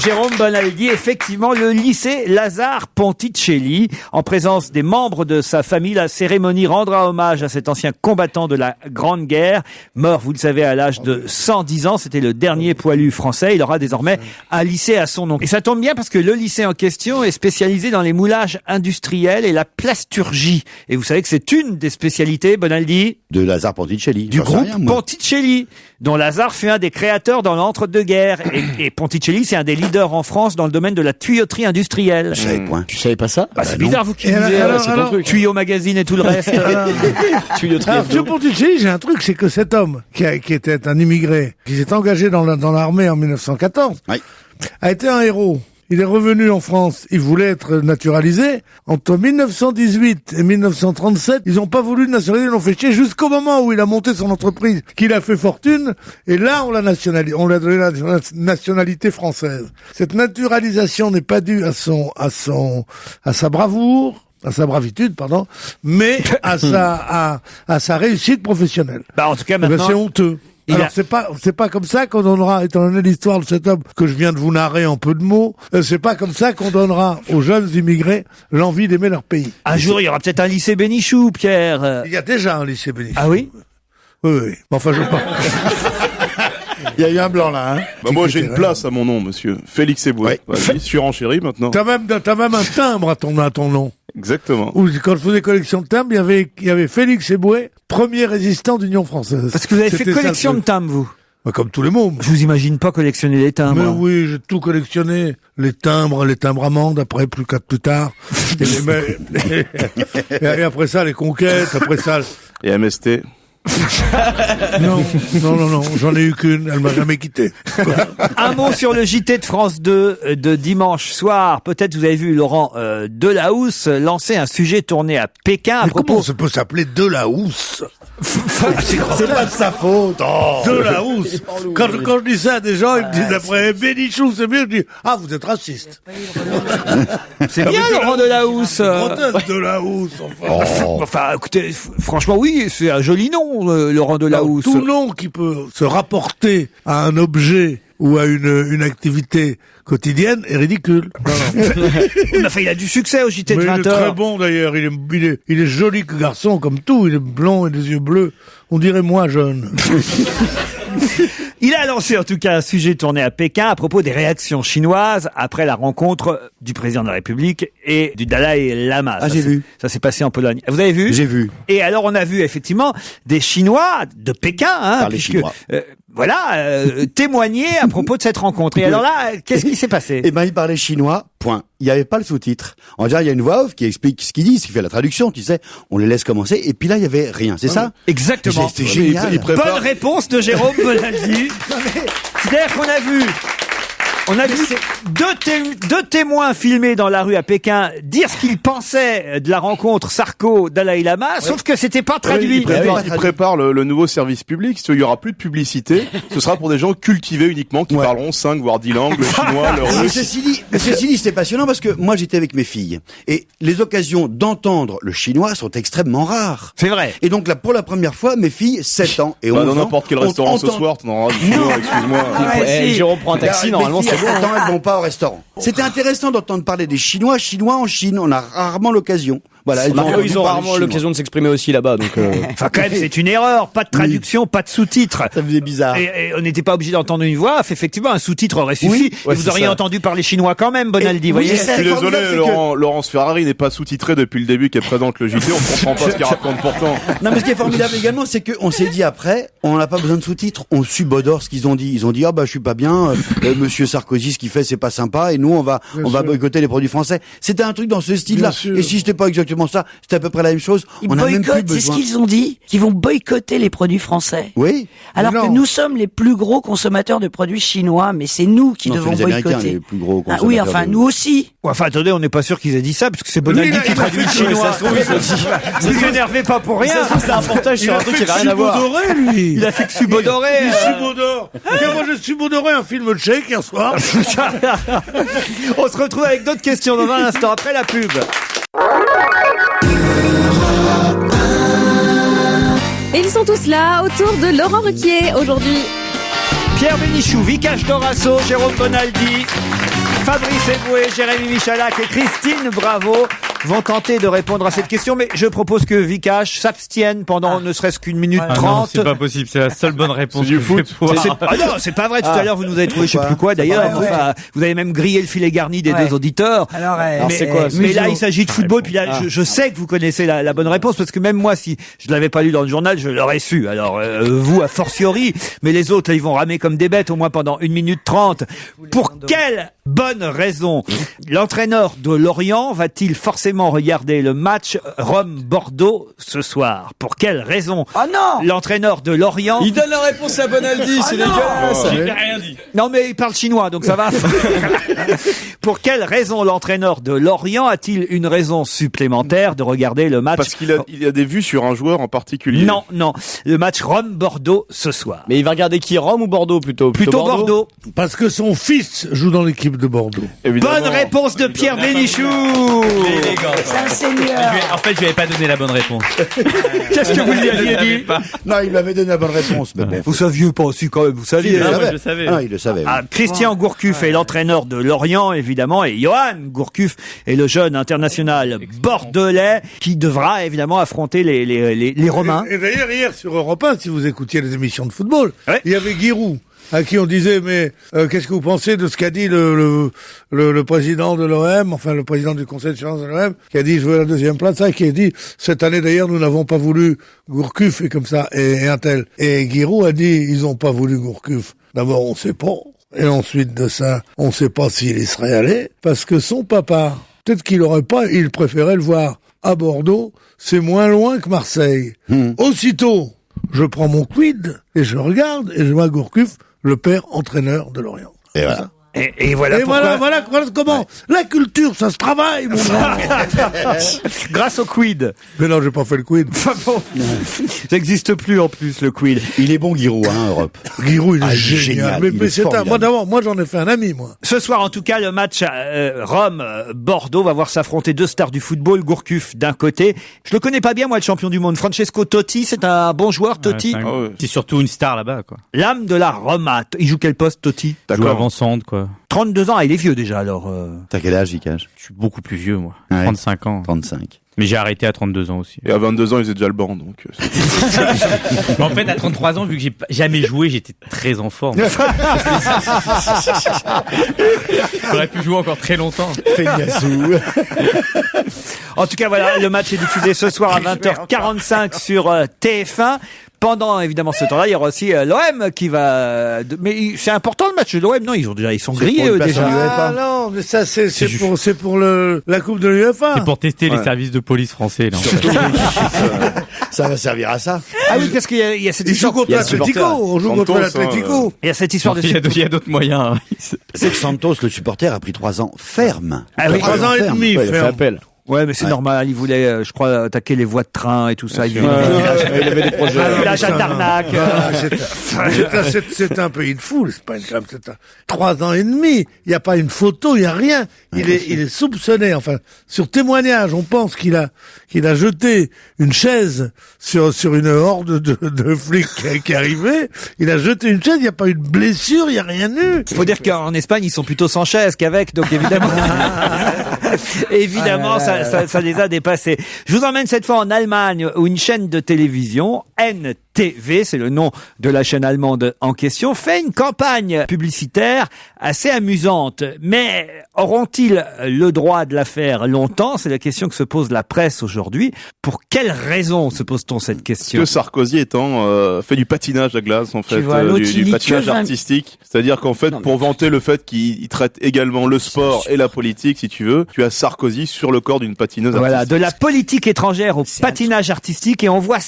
Jérôme Bonaldi. Effectivement, le lycée Lazare Ponticelli, en présence des membres de sa famille, la cérémonie rendra hommage à cet ancien combattant de la Grande Guerre, mort, vous le savez, à l'âge de 110 ans. C'était le dernier poilu français. Il aura désormais un lycée à son nom. Et ça tombe bien parce que le lycée en question est spécialisé dans les moulages industriels et la plasturgie. Et vous savez que c'est une des spécialités, Bonaldi, De Lazare Ponticelli. du J'en sais groupe rien, moi. Ponticelli, dont Lazare fut un des créateurs dans l'entre-deux-guerres. Et Ponticelli, c'est un des leaders en France dans le domaine de la tuyauterie industrielle. Je savais point. Tu savais pas ça? Bah, c'est bizarre, vous qui Et alors, lisez, alors, c'est ton alors, truc. Tuyau Magazine et tout le reste. Tuyauterie Alors, hebdo. sur Ponticelli, j'ai un truc, c'est que cet homme, qui était un immigré, qui s'est engagé dans l'armée en 1914, Oui. a été un héros. Il est revenu en France, il voulait être naturalisé. Entre 1918 et 1937, ils n'ont pas voulu le nationaliser, ils l'ont fait chier jusqu'au moment où il a monté son entreprise, qu'il a fait fortune, et là on l'a nationalisé, on l'a donné la nationalité française. Cette naturalisation n'est pas due à sa bravoure, à sa bravitude, pardon, mais à sa réussite professionnelle. Bah, en tout cas, Eh ben, maintenant, c'est honteux. il Alors a- c'est pas comme ça qu'on donnera, étant donné l'histoire de cet homme que je viens de vous narrer en peu de mots, c'est pas comme ça qu'on donnera aux jeunes immigrés l'envie d'aimer leur pays. un jour, il y aura peut-être un lycée Bénichou, Pierre. Il y a déjà un lycée Bénichou. Ah oui? Oui. Mais enfin, je pas. Il y a eu un blanc là, hein. Bah moi j'ai une place à mon nom, monsieur. Félix Eboué. Vas-y, surenchéri maintenant. T'as même un timbre à ton nom. Exactement. Ou quand je faisais collection de timbres, il y avait Félix Eboué, premier résistant d'Union française. Parce que vous avez fait C'était ça, collection le de truc. timbres, vous. Bah, comme tous les mômes. Je vous imagine pas collectionner les timbres. Mais oui, j'ai tout collectionné. Les timbres amandes, après, plus tard. Et après ça, les conquêtes, après ça... Et MST. Non, j'en ai eu qu'une, elle m'a jamais quitté. Un mot sur le JT de France 2 de dimanche soir. Peut-être vous avez vu Laurent Delahousse lancer un sujet tourné à Pékin à Mais propos... comment ça peut s'appeler Delahousse? C'est pas de sa faute. Oh. Delahousse. Quand je dis ça à des gens, ils me disent après Bénichou, c'est mieux, je dis, ah, vous êtes raciste. C'est bien Laurent Delahousse. Grotesque Delahousse, enfin. Enfin, écoutez, franchement, oui, c'est un joli nom, Laurent Delahousse. Tout nom qui peut se rapporter à un objet ou à une activité quotidienne est ridicule. Enfin, il a du succès au JT de Mais il 20 est très heures. bon d'ailleurs, il est joli que garçon comme tout, il est blond et des yeux bleus, on dirait moi jeune. Il a lancé en tout cas un sujet tourné à Pékin à propos des réactions chinoises après la rencontre du président de la République et du Dalai Lama. Ah, j'ai vu. Ça s'est passé en Pologne. Vous avez vu? J'ai vu. Et alors on a vu effectivement des Chinois de Pékin, hein, Par les puisque Chinois. témoigner à propos de cette rencontre. Et alors là, qu'est-ce qui s'est passé? Eh ben, il parlait chinois, point. Il n'y avait pas le sous-titre. En disant, il y a une voix off qui explique ce qu'ils disent, qui fait la traduction, tu sais. On les laisse commencer, et puis là, il y avait rien. C'est ça? Exactement. C'était génial. Bonne réponse de Jérôme Bonaldi. C'est-à-dire qu'on a vu deux témoins filmés dans la rue à Pékin dire ce qu'ils pensaient de la rencontre Sarko-Dalai Lama, sauf que c'était pas traduit. Il prépare le nouveau service public. Il y aura plus de publicité. Ce sera pour des gens cultivés uniquement qui parleront 5 voire 10 langues, le chinois, le Mais russe. ceci dit, c'était passionnant parce que moi, j'étais avec mes filles. Et les occasions d'entendre le chinois sont extrêmement rares. C'est vrai. Et donc là, pour la première fois, mes filles, 7 ans et 11 ans. Dans n'importe quel ont restaurant ce entendu- soir, t'en auras du chinois, excuse-moi. Jérôme prend un taxi, Mes normalement filles, c'est à bon. 7 ans, elles vont pas au restaurant. C'était intéressant d'entendre parler des Chinois en Chine. On a rarement l'occasion. Voilà, ils ont rarement l'occasion de s'exprimer aussi là-bas, donc. Enfin, quand même, c'est une erreur. Pas de traduction, pas de sous-titres. Ça faisait bizarre. Et on n'était pas obligé d'entendre une voix. Effectivement, un sous-titre aurait suffi. Ouais, et vous auriez entendu parler chinois quand même, Bonaldi. Voyez. Je suis désolé, Laurence Ferrari n'est pas sous-titré depuis le début qu'elle présente le JT. On comprend pas ce qu'il raconte pourtant. Non, mais ce qui est formidable également, c'est qu'on s'est dit après, on n'a pas besoin de sous-titres. On subodore ce qu'ils ont dit. Ils ont dit, je suis pas bien. Monsieur Sarkozy, ce qu'il fait, c'est pas sympa. Et nous, on va boycotter les produits français. C'était un truc dans ce style-là. Et si c'était pas exactement ça, c'était à peu près la même chose. On a même plus besoin. C'est ce qu'ils ont dit, qu'ils vont boycotter les produits français. Oui. Alors que nous sommes les plus gros consommateurs de produits chinois, mais c'est nous qui devons boycotter. Les plus gros consommateurs. Oui, enfin, nous aussi. Enfin, attendez, on n'est pas sûr qu'ils aient dit ça, parce que c'est Bonaldi qui traduit le chinois. Ne vous énervez pas pour rien. C'est un portage sur un truc qui n'a rien à voir. Lui. Il a fait que subodorer. Il subodore. Moi, j'ai subodoré un film tchèque hier soir. On se retrouve avec d'autres questions dans un instant après la pub. Et ils sont tous là autour de Laurent Ruquier aujourd'hui. Pierre Bénichou, Vikash Dorasso, Jérôme Bonaldi, Fabrice Eboué, Jérémy Michalak et Christine Bravo vont tenter de répondre à cette question, mais je propose que Vikash s'abstienne pendant ne serait-ce qu'une minute 30. Non, c'est pas possible, c'est la seule bonne réponse. C'est du foot. Ah non, c'est pas vrai. Tout à l'heure, vous nous avez trouvé je sais plus quoi. D'ailleurs, vous avez même grillé le filet garni des deux auditeurs. Alors c'est quoi mais là, il s'agit de football. Puis là, je sais que vous connaissez la bonne réponse parce que même moi, si je l'avais pas lu dans le journal, je l'aurais su. Alors vous, a fortiori, mais les autres, là, ils vont ramer comme des bêtes au moins pendant 1 minute 30. Pour quelle bonne raison l'entraîneur de Lorient va-t-il forcément regarder le match Rome-Bordeaux ce soir? Pour quelle raison l'entraîneur de Lorient... Il donne la réponse à Bonaldi, c'est dégueulasse. J'ai rien dit. Non, mais il parle chinois, donc ça va. Pour quelle raison l'entraîneur de Lorient a-t-il une raison supplémentaire de regarder le match? Parce qu'il a des vues sur un joueur en particulier. Non. Le match Rome-Bordeaux ce soir. Mais il va regarder qui, Rome ou Bordeaux plutôt Bordeaux. Parce que son fils joue dans l'équipe de Bordeaux. Évidemment. Bonne réponse de Pierre Bénichou. C'est un seigneur. En fait, je lui avais pas donné la bonne réponse. Qu'est-ce que vous lui aviez dit? Non, il m'avait donné la bonne réponse. Mais Vous saviez pas aussi quand même, vous saviez. moi, je le savais. Ah, il le savait. Ah, Christian Gourcuff est l'entraîneur de Lorient, évidemment, et Johan Gourcuff est le jeune international bordelais qui devra évidemment affronter les Romains. Et d'ailleurs, hier sur Europe 1, si vous écoutiez les émissions de football, il y avait Giroud, à qui on disait, mais qu'est-ce que vous pensez de ce qu'a dit le président de l'OM, enfin le président du conseil de surveillance de l'OM, qui a dit je veux la deuxième place, ça, qui a dit cette année d'ailleurs nous n'avons pas voulu Gourcuff et comme ça et un tel. Et Giroud a dit ils ont pas voulu Gourcuff. D'abord on sait pas, et ensuite de ça on sait pas s'il y serait allé parce que son papa, peut-être qu'il aurait pas, il préférait le voir à Bordeaux, c'est moins loin que Marseille. Aussitôt je prends mon quid et je regarde et je vois Gourcuff, le père entraîneur de Lorient. Et voilà. Et voilà pourquoi. Voilà comment la culture, ça se travaille, mon grand. Grâce au quid. Mais non, j'ai pas fait le quid. Enfin bon, ça n'existe plus en plus le quid. Il est bon, Giroud, Europe. Giroud, il est génial. Mais c'est moi j'en ai fait un ami, moi. Ce soir, en tout cas, le match Rome-Bordeaux va voir s'affronter deux stars du football, Gourcuff d'un côté. Je le connais pas bien, moi, le champion du monde. Francesco Totti, c'est un bon joueur, Totti. C'est surtout une star là-bas, quoi. L'âme de la Roma. Il joue quel poste, Totti? Il joue avant-centre, quoi. 32 ans, il est vieux déjà, alors. T'as quel âge, Vikash? Je suis beaucoup plus vieux, moi. Ouais. 35 ans. 35. Mais j'ai arrêté à 32 ans aussi. Et à 22 ans, il faisait déjà le banc, donc. Mais en fait, à 33 ans, vu que j'ai jamais joué, j'étais très en forme. J'aurais pu jouer encore très longtemps. En tout cas, voilà, le match est diffusé ce soir à 20h45 sur TF1. Pendant évidemment ce temps-là, il y aura aussi l'OM qui va. Mais c'est important le match de l'OM, non? Ils sont grillés eux, déjà. Ah non, mais ça c'est pour la coupe de l'UEFA. C'est pour tester les services de police français. Là, en fait. Ça va servir à ça. Ah oui, parce qu'il y a cette histoire. On joue contre l'Atlético. Il y a cette histoire de. Il y a d'autres moyens. C'est que Santos, le supporter, a pris 3 ans ferme. Ah oui, 3 ans et demi, Il a fait appel. Ouais, mais c'est normal. Il voulait, je crois, attaquer les voies de train et tout ça. Il avait des projets. village à Tarnac. C'est un pays de fou, c'est pas une crème, 3 ans et demi. Il n'y a pas une photo, il n'y a rien. Il est soupçonné, enfin, sur témoignage, on pense qu'il a jeté une chaise sur une horde de flics qui arrivaient. Il a jeté une chaise, il n'y a pas eu de blessure, il n'y a rien eu. Il faut dire qu'en Espagne, ils sont plutôt sans chaise qu'avec, donc évidemment. Évidemment, ça ça les a dépassés. Je vous emmène cette fois en Allemagne où une chaîne de télévision, NTV, c'est le nom de la chaîne allemande en question, fait une campagne publicitaire assez amusante. Mais auront-ils le droit de la faire longtemps? C'est la question que se pose la presse aujourd'hui. Pour quelle raison se pose-t-on cette question? Que Sarkozy fait du patinage à glace, en fait, du patinage artistique. C'est-à-dire qu'en fait, pour vanter le fait qu'il traite également le sport et la politique, si tu veux, tu as Sarkozy sur le corps d'une patineuse artistique. Voilà, de la politique étrangère au patinage artistique, et on voit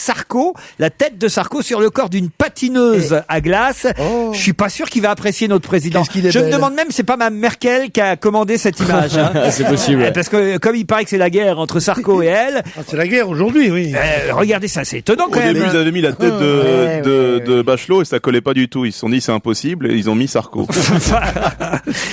la tête de Sarko sur le corps d'une patineuse à glace. Je suis pas sûr qu'il va apprécier notre président. Je me demande même, c'est pas Mme Merkel qui a commandé cette image. Hein. C'est possible. Ouais. Parce que comme il paraît que c'est la guerre entre Sarko et elle. C'est la guerre aujourd'hui, oui. Regardez ça, c'est étonnant quand même. Au début, ils avaient mis la tête de Bachelot et ça collait pas du tout. Ils se sont dit c'est impossible et ils ont mis Sarko.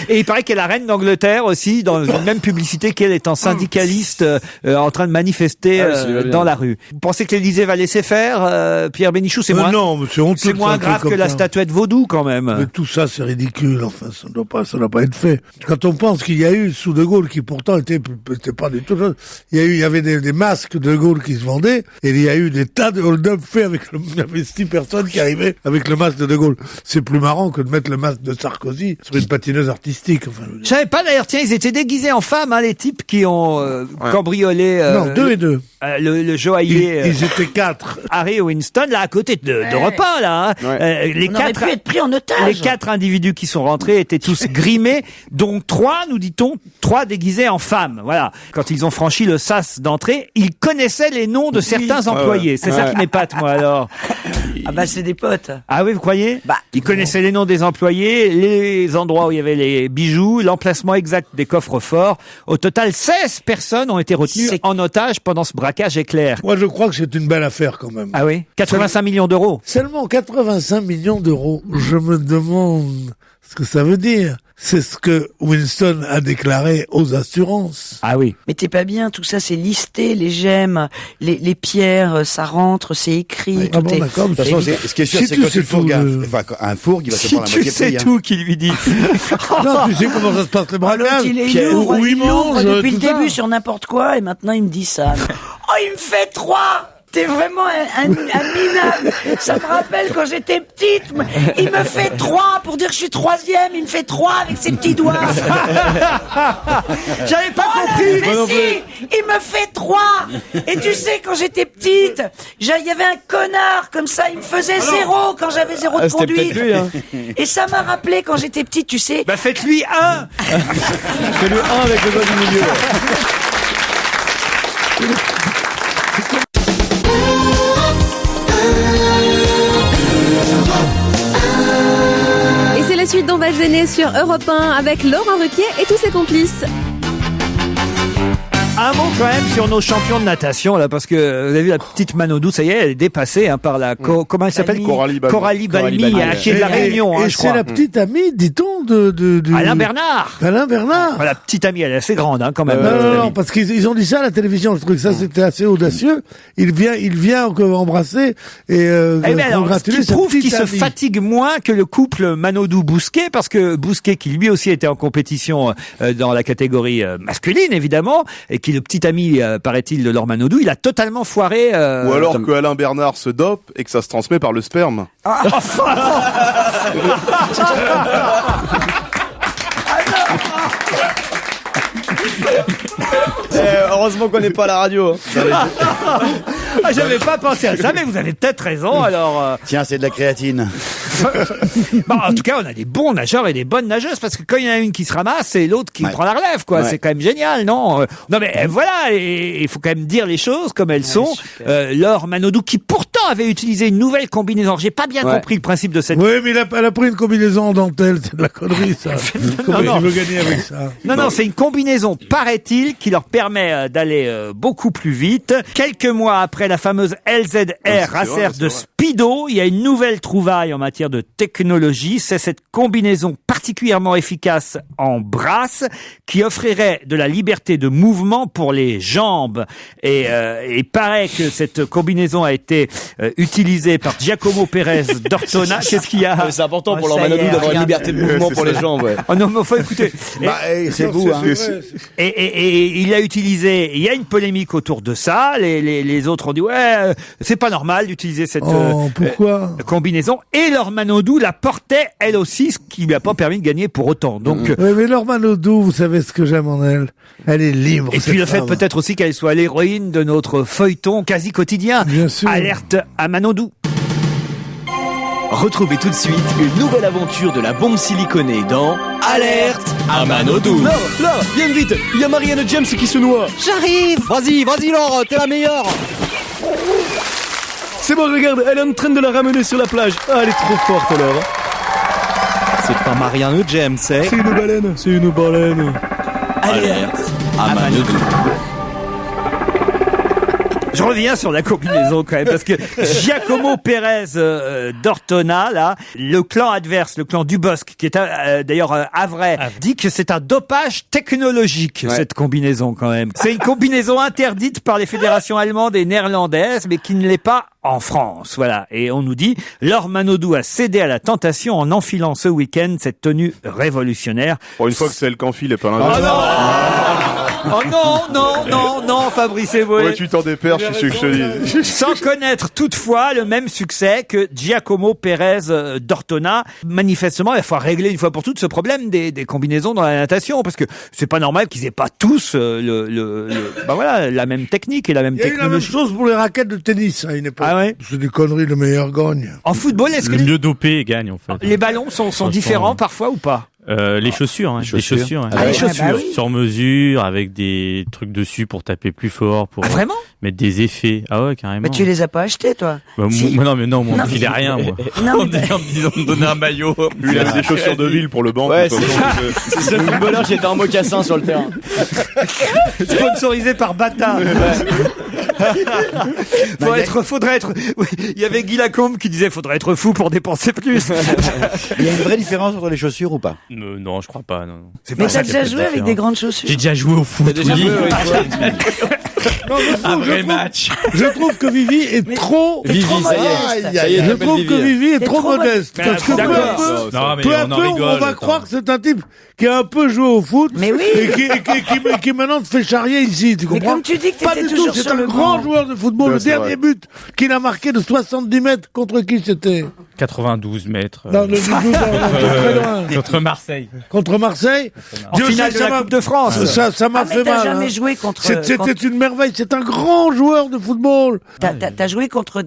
Et il paraît qu'il y a la reine d'Angleterre aussi dans une même publicité qu'elle étant syndicaliste en train de manifester dans la rue. Vous pensez que l'Élysée va laisser faire Pierre Bénichou? C'est moins non, c'est honteux. C'est moins grave que la statuette vaudou quand même. Mais tout ça c'est ridicule. Enfin, ça doit pas être fait. Quand on pense qu'il y a eu sous De Gaulle qui pourtant était pas du tout. Il y avait des masques de Gaulle qui se vendaient et il y a eu des tas de hold-up faits avec il y avait 6 personnes qui arrivaient avec le masque de Gaulle. C'est plus marrant que de mettre le masque de Sarkozy sur une patineuse artistique. Enfin, je savais pas d'ailleurs, tiens, ils étaient déguisés en femmes, hein, les types qui ont cambriolé. Non, 2 et 2. Le joaillier. Ils étaient 4. Harry Winston, là, à côté de repas, là. Hein. Les 4 pu être pris en otage. Les 4 individus qui sont rentrés étaient tous grimés, dont 3, nous dit-on, 3 déguisés en femmes. Voilà. Quand ils ont franchi le sas d'entrée, ils connaissaient les noms de certains employés. C'est ça qui m'épate, moi, alors. Ah bah, c'est des potes. Ah oui, vous croyez? Ils connaissaient les noms des employés, les endroits où il y avait les bijoux, l'emplacement exact des coffres forts. Au total, 16 personnes ont été retenues en otage pendant ce braquage éclair. Moi, je crois que c'est une belle affaire quand même. Ah oui? 85 millions d'euros. Seulement 85 millions d'euros. Je me demande ce que ça veut dire. C'est ce que Winston a déclaré aux assurances. Ah oui. Mais t'es pas bien, tout ça c'est listé, les gemmes, les pierres, ça rentre, c'est écrit. Ah bon, d'accord. De toute façon, ce qui est sûr, c'est quand tu fourgues un fourgue, il va se prendre la moitié prix. C'est tout qu'il lui dit. Non, tu sais comment ça se passe le braquage. Il ouvre depuis le début sur n'importe quoi et maintenant il me dit ça. Oh, il me fait 3! T'es vraiment un minable. Ça me rappelle quand j'étais petite. Il me fait 3 pour dire que je suis 3e. Il me fait 3 avec ses petits doigts. J'avais pas compris. Mais si, il me fait 3. Et tu sais, quand j'étais petite, il y avait un connard comme ça. Il me faisait 0 quand j'avais 0 de conduite. Lui, hein. Et ça m'a rappelé quand j'étais petite, tu sais. Bah faites-lui 1. Fais-le 1 avec le doigt du milieu. Et c'est la suite d'On va se gêner sur Europe 1 avec Laurent Ruquier et tous ses complices. Un mot quand même sur nos champions de natation là, parce que vous avez vu la petite Manodou, ça y est, elle est dépassée par la comment elle s'appelle, Coralie Balmy, qui est de la Réunion, et je crois. C'est la petite amie, dit-on, de Alain Bernard. La petite amie, elle est assez grande quand même. Non, parce qu'ils ont dit ça à la télévision. Je trouve que ça c'était assez audacieux. Il vient embrasser et congratuler. Ce qui prouve qu'il se fatigue moins que le couple Manodou-Bousquet, parce que Bousquet, qui lui aussi était en compétition dans la catégorie masculine évidemment, et qui est le petit ami, paraît-il, de Laure Manodou, il a totalement foiré. Ou alors que Alain Bernard se dope et que ça se transmet par le sperme. Heureusement qu'on n'est pas à la radio. J'avais pas pensé à ça, mais vous avez peut-être raison. Alors, tiens, c'est de la créatine. En tout cas, on a des bons nageurs et des bonnes nageuses, parce que quand il y en a une qui se ramasse, c'est l'autre qui prend la relève, quoi. Ouais. C'est quand même génial, non? Non, mais voilà, il faut quand même dire les choses comme elles sont. Laure Manodou, qui pourtant avait utilisé une nouvelle combinaison. J'ai pas bien compris le principe de cette. Oui, mais elle a pris une combinaison en dentelle, c'est de la connerie, ça. Comment tu veux gagner avec ça? Non, c'est une combinaison, paraît-il, qui leur permet d'aller beaucoup plus vite. Quelques mois après la fameuse LZR Racer de Speedo, il y a une nouvelle trouvaille en matière matière de technologie. C'est cette combinaison particulièrement efficace en brasse qui offrirait de la liberté de mouvement pour les jambes. Et il paraît que cette combinaison a été utilisée par Giacomo Pérez d'Ortona. Qu'est-ce qu'il y a? C'est important pour l'Ormanodou d'avoir une liberté de mouvement pour les jambes. Ouais. Oh non, mais faut écouter. C'est vous, hein. Et il a utilisé. Il y a une polémique autour de ça. Les autres ont dit ouais, c'est pas normal d'utiliser cette combinaison. Et l'Ormanodou la portait elle aussi, ce qui lui a pas permis de gagner pour autant. Donc. Mais l'Ormanodou, vous savez ce que j'aime en elle. Elle est libre. Et puis le fait peut-être aussi qu'elle soit l'héroïne de notre feuilleton quasi quotidien. Bien sûr. Alerte à Manodou. Retrouvez tout de suite une nouvelle aventure de la bombe siliconée dans Alerte à Manodou. Là, viens vite, il y a Marianne James qui se noie. J'arrive. Vas-y Laure, t'es la meilleure. C'est bon, regarde, elle est en train de la ramener sur la plage. Ah, elle est trop forte alors. C'est pas Marianne James, c'est une baleine. Alerte à Manodou. Je reviens sur la combinaison quand même, parce que Giacomo Pérez d'Ortona, là, le clan adverse, le clan Dubosc, qui est d'ailleurs havrais, dit que c'est un dopage technologique, cette combinaison quand même. C'est une combinaison interdite par les fédérations allemandes et néerlandaises, mais qui ne l'est pas en France. Voilà. Et on nous dit, l'Ormanodou a cédé à la tentation en enfilant ce week-end cette tenue révolutionnaire. Pour une fois que c'est elle qu'enfile et pas l'inverse. Oh non, Fabrice Eboué. Ouais, tu t'en déperches, c'est ce que je te dis. Sans connaître toutefois le même succès que Giacomo Pérez d'Ortona. Manifestement, il faut régler une fois pour toutes ce problème des combinaisons dans la natation, parce que c'est pas normal qu'ils aient pas tous la même technique et la même technologie. Il y a eu la même chose pour les raquettes de tennis à une époque. Ah ouais? C'est des conneries, le meilleur gagne. En football, est-ce que le mieux dopé gagne en fait? Les ballons sont différents parfois ou pas? Les chaussures, hein. Les chaussures. Hein. Les chaussures. Sur mesure, avec des trucs dessus pour taper plus fort, pour vraiment mettre des effets. Ah ouais, carrément. Mais tu les as pas achetés, toi? Si. Moi, non, on me filait rien, moi. Non, en me disant de me donner un maillot. Lui, il avait des chaussures de ville pour le banc. Ouais, c'est ce footballeur qui était en mocassin sur le terrain. Sponsorisé par Bata. Faudrait être. Il y avait Guy Lacombe qui disait faudrait être fou pour dépenser plus. Il y a une vraie différence entre les chaussures ou pas? Non, je crois pas. Non. Mais t'as déjà joué avec des grandes chaussures? J'ai déjà joué au foot. Un vrai match. Je trouve que Vivi est trop. Je trouve que Vivi est trop modeste. Parce que peu à peu, on va croire que c'est un type qui a un peu joué au foot. Mais oui. Et qui maintenant te fait charrier ici. Tu comprends? Mais comme tu dis que t'étais toujours sur le C'est un grand joueur de football. Le dernier but qu'il a marqué de 70 mètres, contre qui c'était? 92 mètres. Non, très loin. Contre Marseille. Contre Marseille. En finale de la Coupe de France. Ça m'a fait mal. T'as jamais joué contre. C'était une merveille. C'est un grand joueur de football. T'as joué contre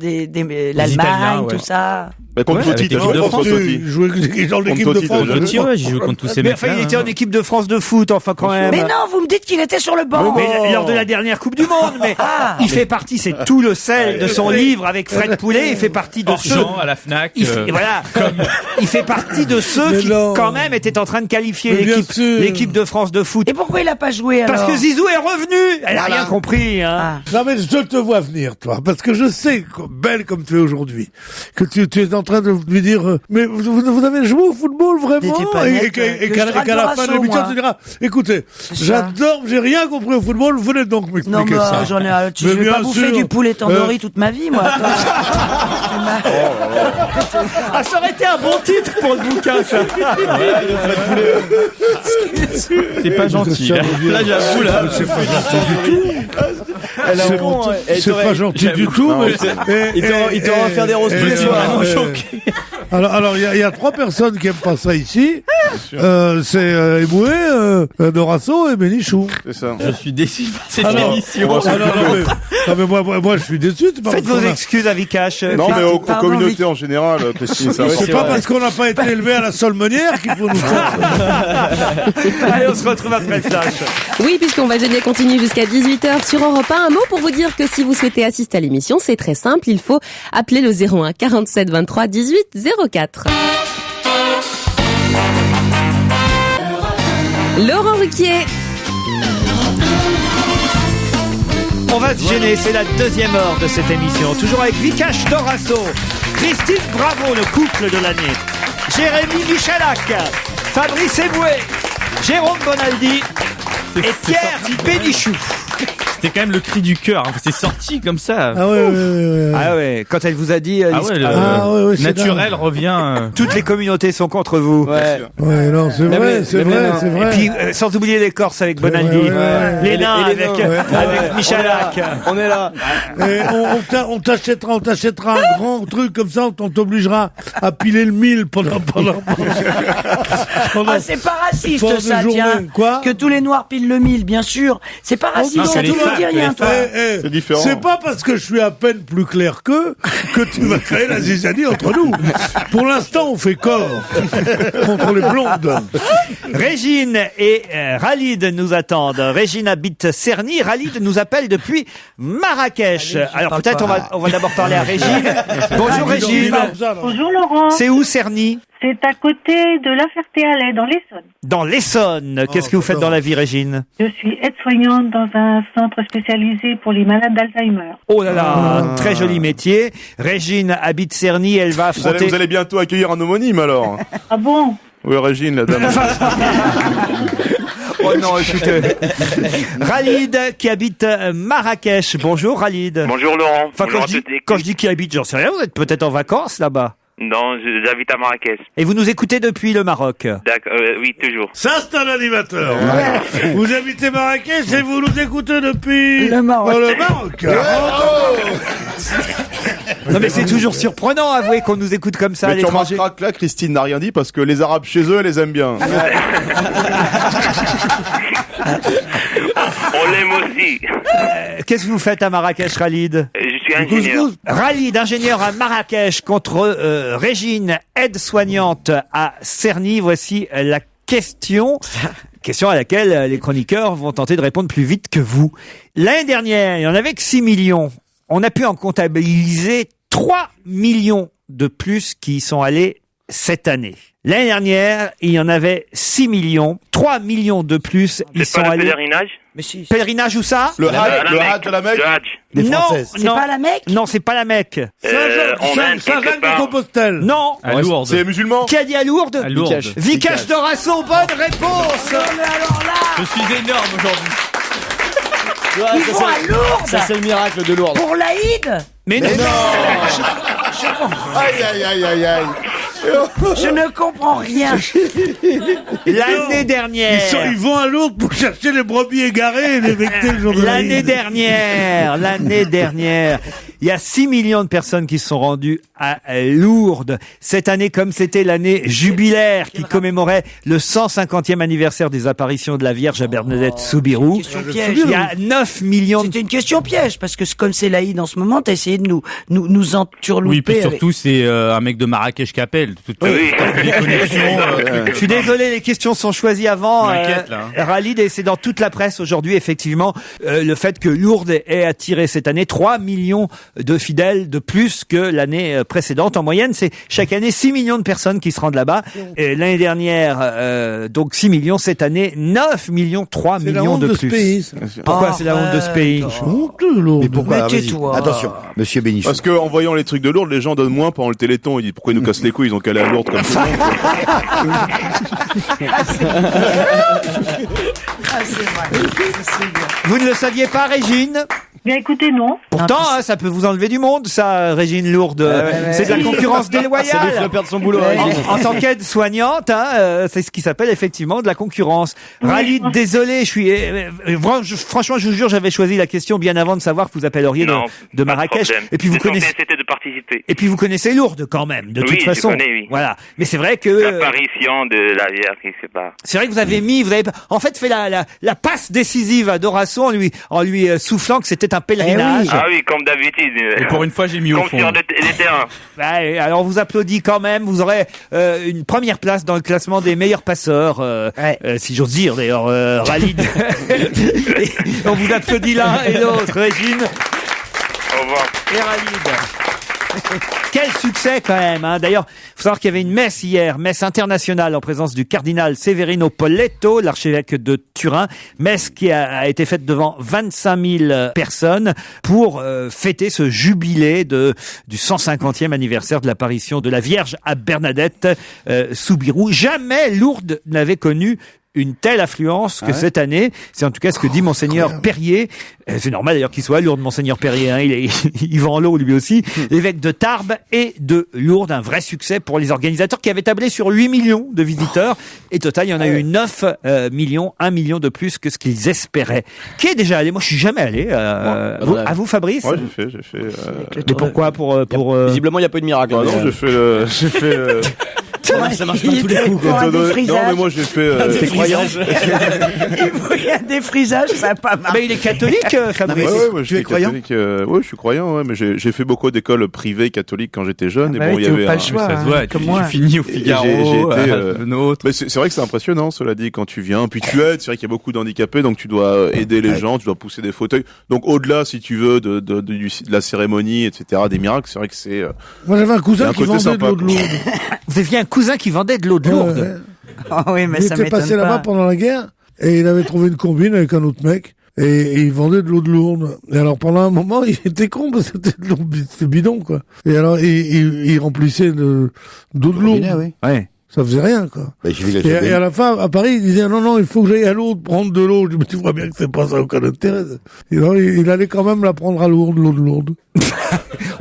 l'Allemagne, tout ça. Contre Totti, t'as joué contre Totti. Joué dans l'équipe de France. J'ai joué contre tous ces mecs. Enfin, il était en équipe de France de foot, enfin quand même. Mais non, vous me dites qu'il était sur le banc. Mais lors de la dernière Coupe du Monde, mais il fait partie, c'est tout le sel de son livre avec Fred Poulet, il fait partie de ceux à la Fnac. Il fait partie de ceux qui quand même étaient en train de qualifier l'équipe de France de foot. Et pourquoi il a pas joué alors? Parce que Zizou est revenu. Elle a rien compris, hein. Non mais je te vois venir, toi, parce que je sais, belle comme tu es aujourd'hui, que tu es en train de lui dire, mais vous avez joué au football vraiment? Et qu'à la fin de l'émission, tu diras, écoutez, j'adore, j'ai rien compris au football, venez donc m'expliquer ça. Non mais je vais pas bouffer du poulet tandoori toute ma vie, moi. Ah, ça aurait été un bon titre pour le bouquin, ça. C'est pas gentil. Là, j'avoue, là. C'est pas gentil du tout. C'est pas gentil du tout, mais il t'aura offert des roses tous les soirs. Alors, il y a 3 personnes qui aiment pas ça ici. C'est Eboué, Dorasso et Bénichou. C'est ça. Je suis déçu par cette émission. Non, mais moi, je suis déçu. Faites vos excuses à Vikash. Non, mais aux communautés en général, Christine, ça. C'est pas parce qu'on n'a pas été élevé à la Solmenière qu'il faut nous faire. Allez, on se retrouve après le flash. Oui, puisqu'on va gêner continue jusqu'à 18h sur Europe 1. Un mot pour vous dire que si vous souhaitez assister à l'émission, c'est très simple. Il faut appeler le 01 47 23 18 04. Laurent Ruquier. On va se gêner, c'est la deuxième heure de cette émission. Toujours avec Vikash Dorasso, Christine Bravo, le couple de l'année, Jérémy Michalak, Fabrice Eboué, Jérôme Bonaldi et Pierre Bénichou. C'était quand même le cri du cœur. Hein. C'est sorti comme ça. Ah ouais. Ah ouais. Quand elle vous a dit, naturel revient. Toutes les communautés sont contre vous. Ouais, non, c'est vrai. Et puis, sans oublier les Corses avec Bonaldi, les nains avec Michalak. On est là. Et on t'achètera un grand truc comme ça, on t'obligera à piler le 1000 pendant Ah, c'est pas raciste, pendant ça, des tiens. journées. Quoi? Que tous les Noirs pilent le 1000, bien sûr. C'est pas raciste, ça, tu ne dis rien, toi. C'est différent. C'est pas parce que je suis à peine plus clair que tu vas créer la zizanie entre nous. Pour l'instant, on fait corps contre les blondes. Régine et Khalid nous attendent. Régine habite Cerny. Khalid nous appelle depuis Marrakech. Alors peut-être on va d'abord parler à Régine. Bonjour Régine. Bonjour Laurent. C'est où Cerny? C'est à côté de La Ferté-Alais, dans l'Essonne. Dans l'Essonne. Qu'est-ce que vous faites dans la vie, Régine? Je suis aide-soignante dans un centre spécialisé pour les malades d'Alzheimer. Oh là là, très joli métier. Régine habite Cerny, elle va affronter... Vous allez bientôt accueillir un homonyme alors. Ah bon? Oui, Régine, la dame. Oh non, écoutez. Khalid qui habite Marrakech. Bonjour Khalid. Bonjour Laurent. Enfin, Bonjour quand je dis qui habite, j'en sais rien, vous êtes peut-être en vacances là-bas. Non, j'habite à Marrakech. Et vous nous écoutez depuis le Maroc? D'accord, oui, toujours. Ça, c'est un animateur. Ouais. Vous habitez Marrakech et vous nous écoutez depuis... Le Maroc. Le Maroc. Non mais c'est toujours surprenant, avouez qu'on nous écoute comme ça à Mais tu l'étranger. remarqueras que là, Christine n'a rien dit parce que les Arabes chez eux, elle les aiment bien. On l'aime aussi. Qu'est-ce que vous faites à Marrakech, Khalid? Je suis ingénieur. Khalid, ingénieur à Marrakech contre Régine, aide-soignante à Cerny. Voici la question. Question à laquelle les chroniqueurs vont tenter de répondre plus vite que vous. L'année dernière, il y en avait que 6 millions. On a pu en comptabiliser 3 millions de plus qui y sont allés cette année. L'année dernière, il y en avait 6 millions. 3 millions de plus y sont allés. C'est pas le pèlerinage? Mais si. Pèlerinage où ça? Le Hajj de la Mecque. Le Hajj. Non, C'est pas la Mecque? non, c'est pas la Mecque. Saint-Jacques de Compostelle. Non. À Lourdes. C'est musulman. Qui a dit à Lourdes? À Lourdes. Vikash Dorasso, bonne réponse. Mais alors là, Je suis énorme aujourd'hui. ils vont à Lourdes Ça, c'est le miracle de Lourdes. pour l'Aïd. Mais non. Aïe. Je ne comprends rien. L'année dernière. Ils vont à Lourdes pour chercher les brebis égarées et les vecter le jour de L'année l'Aïd. dernière, il y a 6 millions de personnes qui se sont rendues à Lourdes. Cette année, comme c'était l'année jubilaire qui commémorait le 150e anniversaire des apparitions de la Vierge à Bernadette Soubirous, Question piège. il y a 9 millions de... C'était une question piège, parce que comme c'est l'Aïd en ce moment, t'as essayé de nous enturlouper. Oui, puis avec- surtout, c'est un mec de Marrakech qui appelle. Oui. Les connexions. Je suis désolé, les questions sont choisies avant. Je m'inquiète, là, hein. Khalid, et c'est dans toute la presse aujourd'hui, effectivement, le fait que Lourdes ait attiré cette année 3 millions de fidèles de plus que l'année précédente. En moyenne, c'est chaque année 6 millions de personnes qui se rendent là-bas. Et l'année dernière, donc 6 millions. Cette année, 9 millions, 3 C'est la millions honte de de ce plus. pays, ça. Pourquoi c'est la honte de ce pays? Honteux, Lourdes. Mais pourquoi? Mais Vas-y. tais-toi. Attention, monsieur Bénichou. Parce que en voyant les trucs de Lourdes, les gens donnent moins pendant le Téléthon. Ils disent pourquoi ils nous cassent les couilles, ils ont qu'à aller à Lourdes comme tout le monde. Ah, c'est vrai. Vous ne le saviez pas, Régine? Bien écoutez, non. Pourtant, hein, ça peut vous enlever du monde, ça, Régine Lourdes. C'est de la concurrence C'est des déloyale. fleurs perdre son boulot. En tant qu'aide-soignante, hein, c'est ce qui s'appelle effectivement de la concurrence. Khalid, désolé, je suis franchement, je vous jure, j'avais choisi la question bien avant de savoir que vous appelleriez Non, de pas de Marrakech. problème. Et puis vous connaissez, L'essentiel, c'était de participer. et puis vous connaissez Lourdes quand même, de Oui, toute je façon. connais, oui. Voilà. Mais c'est vrai que L'apparition de la Vierge, je sais pas. c'est vrai que vous avez en fait fait la passe décisive à Dorasso en lui soufflant que c'était un pèlerinage. Ah oui, comme d'habitude. Et pour une fois, j'ai mis au Comme fond. sur les terrains. Ouais, alors on vous applaudit quand même. Vous aurez une première place dans le classement des meilleurs passeurs, si j'ose dire d'ailleurs, Khalid. Et on vous applaudit l'un et l'autre, Régine Au revoir. et Khalid. Quel succès quand même, hein. D'ailleurs, faut savoir qu'il y avait une messe hier, messe internationale en présence du cardinal Severino Poletto, l'archevêque de Turin, messe qui a été faite devant 25 000 personnes pour fêter ce jubilé du 150e anniversaire de l'apparition de la Vierge à Bernadette Soubirous. Jamais Lourdes n'avait connu une telle affluence que cette année. C'est en tout cas ce que dit Monseigneur Perrier. C'est normal d'ailleurs qu'il soit à Lourdes, Monseigneur Perrier. Hein. Il vend l'eau lui aussi. L'évêque de Tarbes et de Lourdes. Un vrai succès pour les organisateurs qui avaient tablé sur 8 millions de visiteurs. Et total, il y en a eu 9 millions, 1 million de plus que ce qu'ils espéraient. Qui est déjà allé? Moi, je suis jamais allé. À vous, Fabrice? Ouais, j'ai fait. Mais pourquoi? Visiblement, il n'y a pas eu de miracle. Ah non, j'ai fait ça marche pas tous les coups. Non, mais moi j'ai fait. T'es croyant? Il y a des frisages, ça n'a pas marché. Mais il est catholique, Fabrice. Ouais, tu es croyant? Ouais, je suis croyant, ouais, mais j'ai fait beaucoup d'écoles privées catholiques quand j'étais jeune. Et bon, il y avait pas le choix. Ça se voit, tu finis au Figaro, le nôtre. Mais c'est vrai que c'est impressionnant, cela dit, quand tu viens. Puis tu aides, c'est vrai qu'il y a beaucoup d'handicapés, donc tu dois aider les gens, tu dois pousser des fauteuils. Donc au-delà, si tu veux, de la cérémonie, etc., des miracles, c'est vrai que c'est. Moi j'avais un cousin qui vendait de l'eau de Lourdes. Vous aviez un cousin qui vendait de l'eau de Lourdes. Oh oui, mais il ça était m'étonne passé pas. là-bas pendant la guerre et il avait trouvé une combine avec un autre mec et il vendait de l'eau de Lourdes. Et alors pendant un moment, il était con parce que c'était de l'eau, c'était bidon quoi. Et alors il remplissait d'eau de Lourdes. Oui. Ouais. Ça faisait rien, quoi. Bah, Et à la fin, à Paris, il disait, non, il faut que j'aille à Lourdes prendre de l'eau. Je dis, mais tu vois bien que c'est pas ça, aucun intérêt. Et alors, il allait quand même la prendre à Lourdes, l'eau de Lourdes.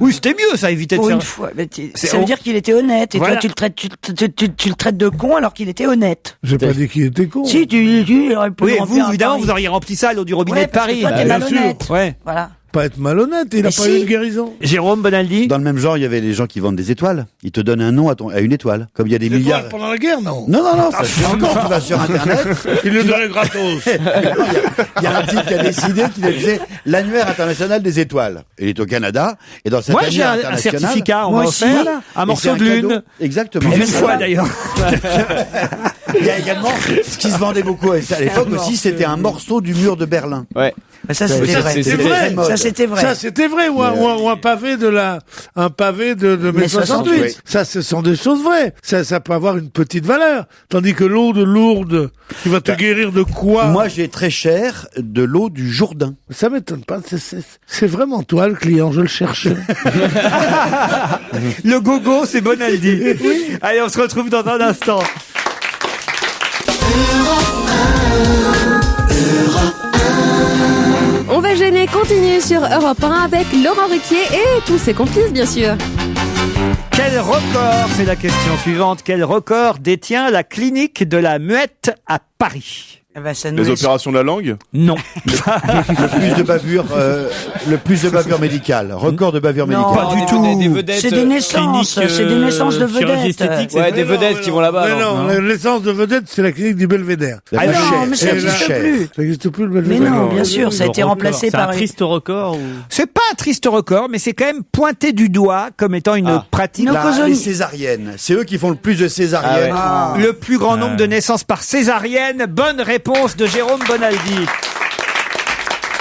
Oui, c'était mieux, ça évitait de Pour faire. une fois. Ça veut dire qu'il était honnête. Et Voilà. toi, tu le traites de con alors qu'il était honnête. J'ai pas dit qu'il était con. Si, il aurait pu Oui, le vous, remplir à évidemment, Paris. vous auriez rempli ça à l'eau du robinet Ouais, de parce que Paris. toi, t'es bien malhonnête. sûr. Ouais. Voilà. Pas être malhonnête, il a Mais pas si. eu une guérison. Jérôme Bonaldi. Dans le même genre, il y avait les gens qui vendent des étoiles. Ils te donnent un nom à une étoile. Comme il y a des milliards. Pendant la guerre, non? Non, ça se fait encore. Tu vas sur Internet. Il le donnait gratos. Il y a un type qui a décidé qu'il faisait l'annuaire international des étoiles. Il est au Canada. Et dans cet Moi, j'ai annuaire un international. certificat, on Moi m'a aussi, offert voilà. un Et morceau c'est de cadeau. lune. Exactement. Plus d'une Et fois voilà. d'ailleurs. Il y a également, ce qui se vendait beaucoup à l'époque aussi, c'était un morceau du mur de Berlin. Ouais. Ça, c'était vrai. C'était vrai. Ça, c'était vrai. Ça, c'était vrai. Ou un pavé de mai 68. Oui. Ça, ce sont des choses vraies. Ça peut avoir une petite valeur. Tandis que l'eau de Lourdes, qui va te guérir de quoi? Moi, j'ai très cher de l'eau du Jourdain. Ça m'étonne pas. C'est vraiment toi, le client. Je le cherchais. Le gogo, c'est Bonaldi. Allez, on se retrouve dans un instant. On va gêner, continue sur Europe 1 avec Laurent Ruquier et tous ses complices, bien sûr. Quel record, c'est la question suivante, quel record détient la clinique de la Muette à Paris? Les opérations de la langue? Non. Le plus de bavure médicale. Record de bavure Non, médicale. Pas du tout. Des vedettes. C'est des naissances. C'est des naissances de chirurgie vedettes. esthétique. Ouais, des vedettes qui vont là-bas. Mais non, la naissance de vedette, c'est la clinique du Belvédère. La Ah plus non, chère. mais ça Et la n'existe chère. plus. Ça n'existe plus, le Mais Belvédère. non, bien sûr, ça a été remplacé C'est un par triste record ou... C'est pas un triste record, mais c'est quand même pointé du doigt comme étant une pratique. No. Les césariennes. C'est eux qui font le plus de césariennes. Le plus grand nombre de naissances par césarienne. Bonne réponse de Jérôme Bonaldi.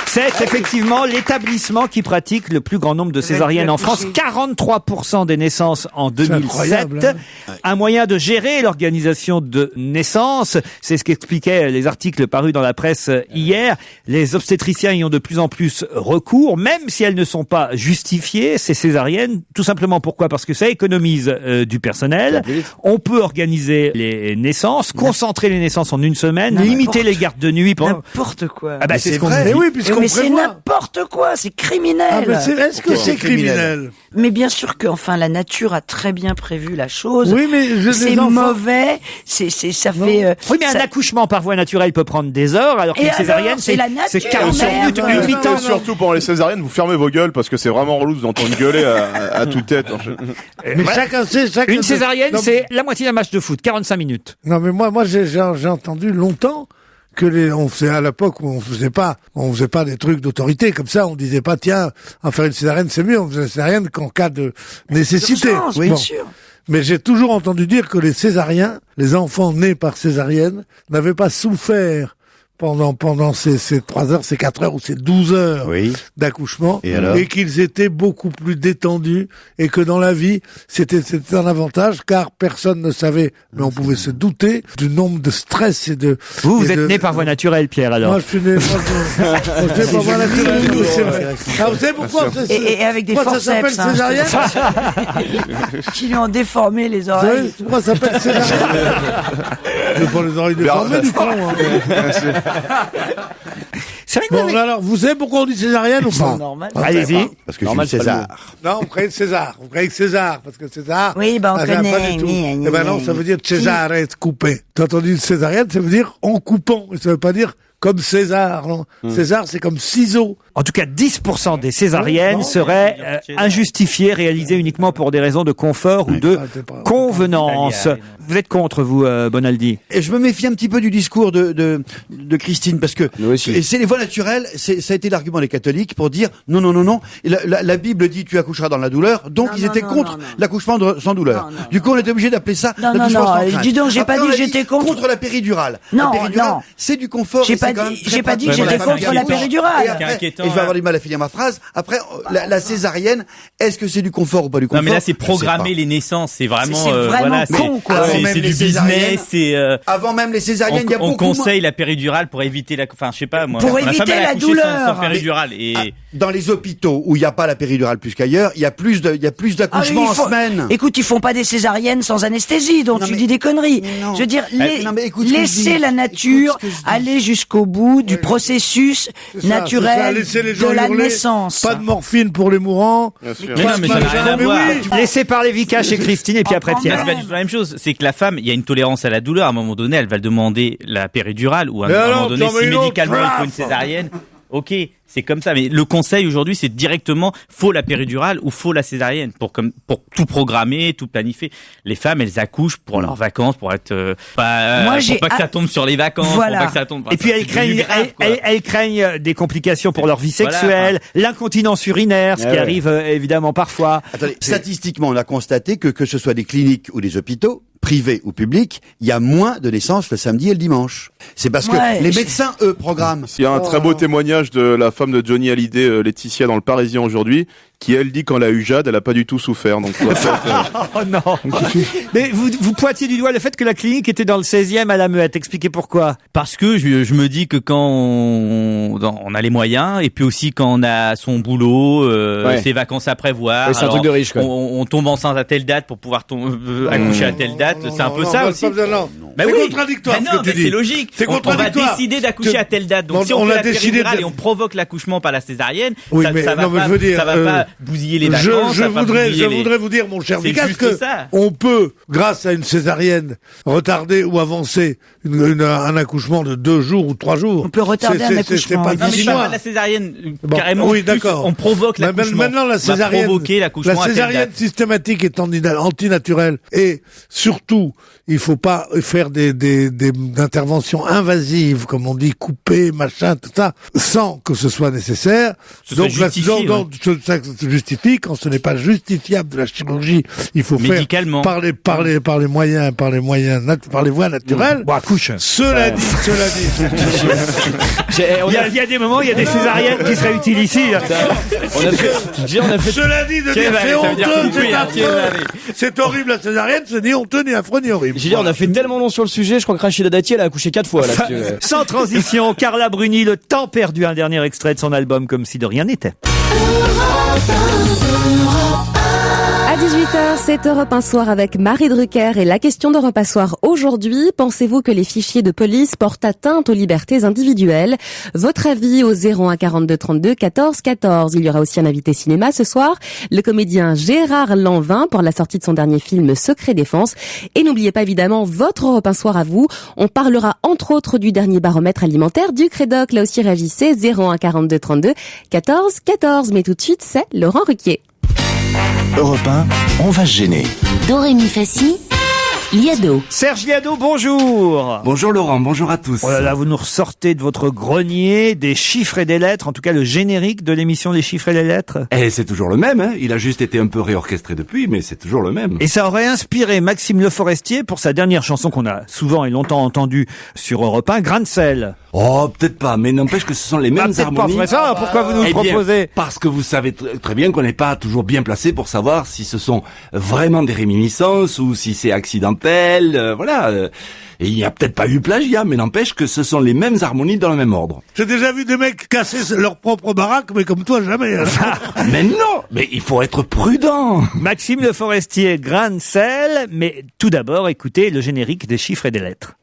C'est effectivement l'établissement qui pratique le plus grand nombre de césariennes en France. 43% des naissances en 2007. incroyable, hein. Un moyen de gérer l'organisation de naissances. C'est ce qu'expliquaient les articles parus dans la presse hier. Les obstétriciens y ont de plus en plus recours, même si elles ne sont pas justifiées, ces césariennes. Tout simplement pourquoi? Parce que ça économise du personnel. On peut organiser les naissances, concentrer les naissances en une semaine, limiter les gardes de nuit. N'importe quoi. Ah bah c'est ce qu'on Mais dit. oui, puisqu'on Mais c'est prévoit. n'importe quoi, c'est Ah, criminel. mais est-ce que c'est criminel? Mais bien sûr que, enfin, la nature a très bien prévu la chose. Oui, mais c'est les enfants- mauvais. Ça fait. Oui, mais un ça- accouchement par voie naturelle peut prendre des heures, alors Et qu'une alors, césarienne, c'est la nature, c'est 40 merde. minutes, une Ouais, mi-temps. Et surtout pendant les césariennes, vous fermez vos gueules parce que c'est vraiment relou de vous entendre gueuler à toute tête. Mais chacun sait, chacun Une sait. césarienne, Non, c'est la moitié d'un match de foot, 45 minutes. Non, mais moi, j'ai entendu longtemps que on faisait à l'époque où on faisait pas des trucs d'autorité comme ça. On disait pas, tiens, en faire une césarienne, c'est mieux. On faisait une césarienne qu'en cas de nécessité. Urgence, bien sûr. Mais j'ai toujours entendu dire que les césariens, les enfants nés par césarienne, n'avaient pas souffert pendant ces 3 heures, ces 4 heures ou ces 12 heures d'accouchement, et qu'ils étaient beaucoup plus détendus, et que dans la vie, c'était un avantage, car personne ne savait, mais on pouvait se douter du nombre de stress et de... Vous êtes né par voie naturelle, Pierre, alors. Moi, je suis né par voie naturelle, c'est vrai. Alors, vous savez pourquoi et avec des forceps, ça s'appelle césarienne? Qui lui ont déformé les Vous oreilles. savez pourquoi ça s'appelle césarienne? C'est pas les oreilles déformées, du con, C'est vrai que bon, alors, vous savez pourquoi on dit césarienne ou pas? Normal. Allez-y. Parce que Jules César. Non, vous croyez César. Vous croyez que César, parce que César. Oui, on ça vient connaît. pas du tout. Eh ben non, ça veut dire César est coupé. T'as entendu césarienne, ça veut dire en coupant. Ça veut pas dire comme César, non. César, c'est comme ciseaux. En tout cas, 10% des césariennes seraient injustifiées, réalisées uniquement pour des raisons de confort ou de convenance. Vous êtes contre, vous, Bonaldi? Et je me méfie un petit peu du discours de Christine, parce que et c'est les voies naturelles, ça a été l'argument des catholiques pour dire non. Et la Bible dit tu accoucheras dans la douleur, donc ils étaient contre l'accouchement sans douleur. Du coup, on était obligé d'appeler ça l'accouchement sans crainte. Dis donc, j'ai pas dit que j'étais contre la péridurale. Non, la péridurale, non. C'est du confort. J'ai pas dit que j'étais contre la péridurale. Et je vais avoir du mal à finir ma phrase. Après, la césarienne, est-ce que c'est du confort ou pas du confort? Non, mais là, c'est programmer les naissances. C'est vraiment, voilà, con, quoi. C'est du business, avant même les césariennes, il y a beaucoup on conseille la péridurale pour éviter enfin, je sais pas, moi. Pour éviter la douleur. Sans péridurale. Et dans les hôpitaux où il n'y a pas la péridurale plus qu'ailleurs, il y a plus d'accouchements en semaine. Écoute, ils font pas des césariennes sans anesthésie, donc tu dis des conneries. Non. Je veux dire, laisser la nature aller jusqu'au bout du processus naturel de la naissance. Pas de morphine pour les mourants. Mais non, mais ça n'a rien à voir. Laissez parler Vika chez Christine et puis après Pierre. C'est pas du tout la même chose. C'est que la femme, il y a une tolérance à la douleur. À un moment donné, elle va demander la péridurale ou à un moment donné, si médicalement il faut une césarienne. Ok, c'est comme ça. Mais le conseil aujourd'hui, c'est directement faut la péridurale ou faut la césarienne pour tout programmer, tout planifier. Les femmes, elles accouchent pour leurs vacances, pour être pour pas que ça tombe sur les vacances, voilà. pour pas que ça tombe. Et puis elles craignent des complications pour leur vie sexuelle, l'incontinence urinaire, ce qui arrive évidemment parfois. Attendez, statistiquement, on a constaté que ce soit des cliniques ou des hôpitaux, privés ou publics, il y a moins de naissances le samedi et le dimanche. C'est parce que les médecins, eux, programment. Il y a un très beau témoignage de la femme de Johnny Hallyday, Laetitia, dans Le Parisien aujourd'hui, qui elle dit quand elle a eu Jade, elle a pas du tout souffert. Donc oh non. Mais vous pointiez du doigt le fait que la clinique était dans le 16e à la Muette. Expliquez pourquoi. Parce que je me dis que quand on a les moyens et puis aussi quand on a son boulot, ses vacances à prévoir, c'est un truc de riche, quoi. On tombe enceinte à telle date pour pouvoir accoucher à telle date, c'est un peu ça aussi. Bah c'est contradictoire. Non, mais c'est logique. On va décider d'accoucher à telle date. Donc si on fait la péridurale et on provoque l'accouchement par la césarienne, ça va pas bousiller les vacances. Je voudrais vous dire, mon cher Vicas, que on peut, grâce à une césarienne, retarder ou avancer un accouchement de 2 jours ou 3 jours. On peut retarder un accouchement. C'est pas 6 mois. La césarienne, carrément. Oui, d'accord. On provoque l'accouchement. Maintenant, la césarienne systématique est antinaturelle. Et surtout, il faut pas faire des interventions invasives, comme on dit, couper, machin, tout ça, sans que ce soit nécessaire. Donc, ça justifie, quand ce n'est pas justifiable de la chirurgie, il faut faire par les moyens, par les voies naturelles. Bon, accouche. Cela dit. Il y a des moments, il y a des césariennes qui seraient utiles ici. Cela dit, de dire c'est honteux, c'est horrible la césarienne, c'est ni honteux, ni affreux, ni horrible. J'ai dit, on a fait tellement long sur le sujet, je crois que Rachida Dati, elle a accouché 4 fois, là. Sans transition, Carla Bruni, Le Temps Perdu, un dernier extrait de son album Comme si de rien n'était. À 18h, c'est Europe 1 Soir avec Marie Drucker et la question d'Europe 1 Soir aujourd'hui. Pensez-vous que les fichiers de police portent atteinte aux libertés individuelles? Votre avis au 01 42 32 14 14. Il y aura aussi un invité cinéma ce soir, le comédien Gérard Lanvin pour la sortie de son dernier film Secret Défense. Et n'oubliez pas évidemment votre Europe 1 Soir à vous. On parlera entre autres du dernier baromètre alimentaire du Crédoc. Là aussi réagissez 01 42 32 14 14. Mais tout de suite, c'est Laurent Ruquier. Europe 1, on va se gêner. Do, ré, mi, fa, si. Liado. Serge Liado, bonjour. Bonjour Laurent, bonjour à tous. Oh là là, vous nous ressortez de votre grenier des chiffres et des lettres, en tout cas le générique de l'émission Les chiffres et les lettres. Et c'est toujours le même, hein. Il a juste été un peu réorchestré depuis, mais c'est toujours le même. Et ça aurait inspiré Maxime Le Forestier pour sa dernière chanson qu'on a souvent et longtemps entendue sur Europe 1, Grain de sel. Oh, peut-être pas, mais n'empêche que ce sont les mêmes harmonies. Pas ça, pourquoi vous nous le proposez? Parce que vous savez très bien qu'on n'est pas toujours bien placé pour savoir si ce sont vraiment des réminiscences ou si c'est accidentel, voilà. Et il n'y a peut-être pas eu plagiat, mais n'empêche que ce sont les mêmes harmonies dans le même ordre. J'ai déjà vu des mecs casser leur propre baraque, mais comme toi, jamais. Mais non, mais il faut être prudent. Maxime Le Forestier, Grain de sel, mais tout d'abord, écoutez le générique des chiffres et des lettres.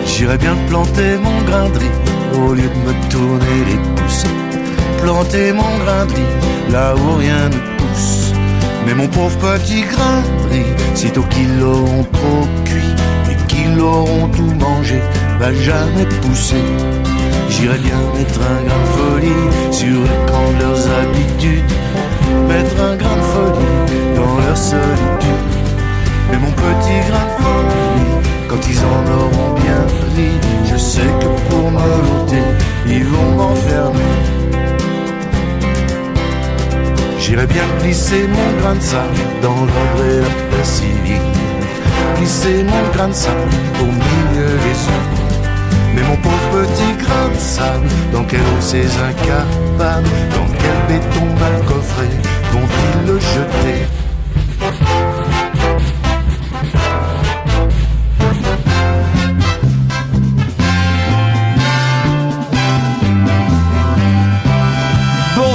J'irais bien planter mon grain de riz au lieu de me tourner les pouces. Planter mon grain de riz là où rien ne pousse. Mais mon pauvre petit grain de riz, sitôt qu'ils l'auront trop cuit et qu'ils l'auront tout mangé, va jamais pousser. J'irais bien mettre un grain de folie sur l'écran de leurs habitudes, mettre un grain de folie dans leur solitude. Mais mon petit grain de folie, quand ils en auront bien pris, je sais que pour me l'ôter, ils vont m'enfermer. J'irais bien glisser mon grain de sable dans l'ordre et la paix civile, glisser mon grain de sable au milieu des eaux. Mais mon pauvre petit grain de sable, dans quel eau ces incapables, dans quel béton mal coffré vont-ils le jeter?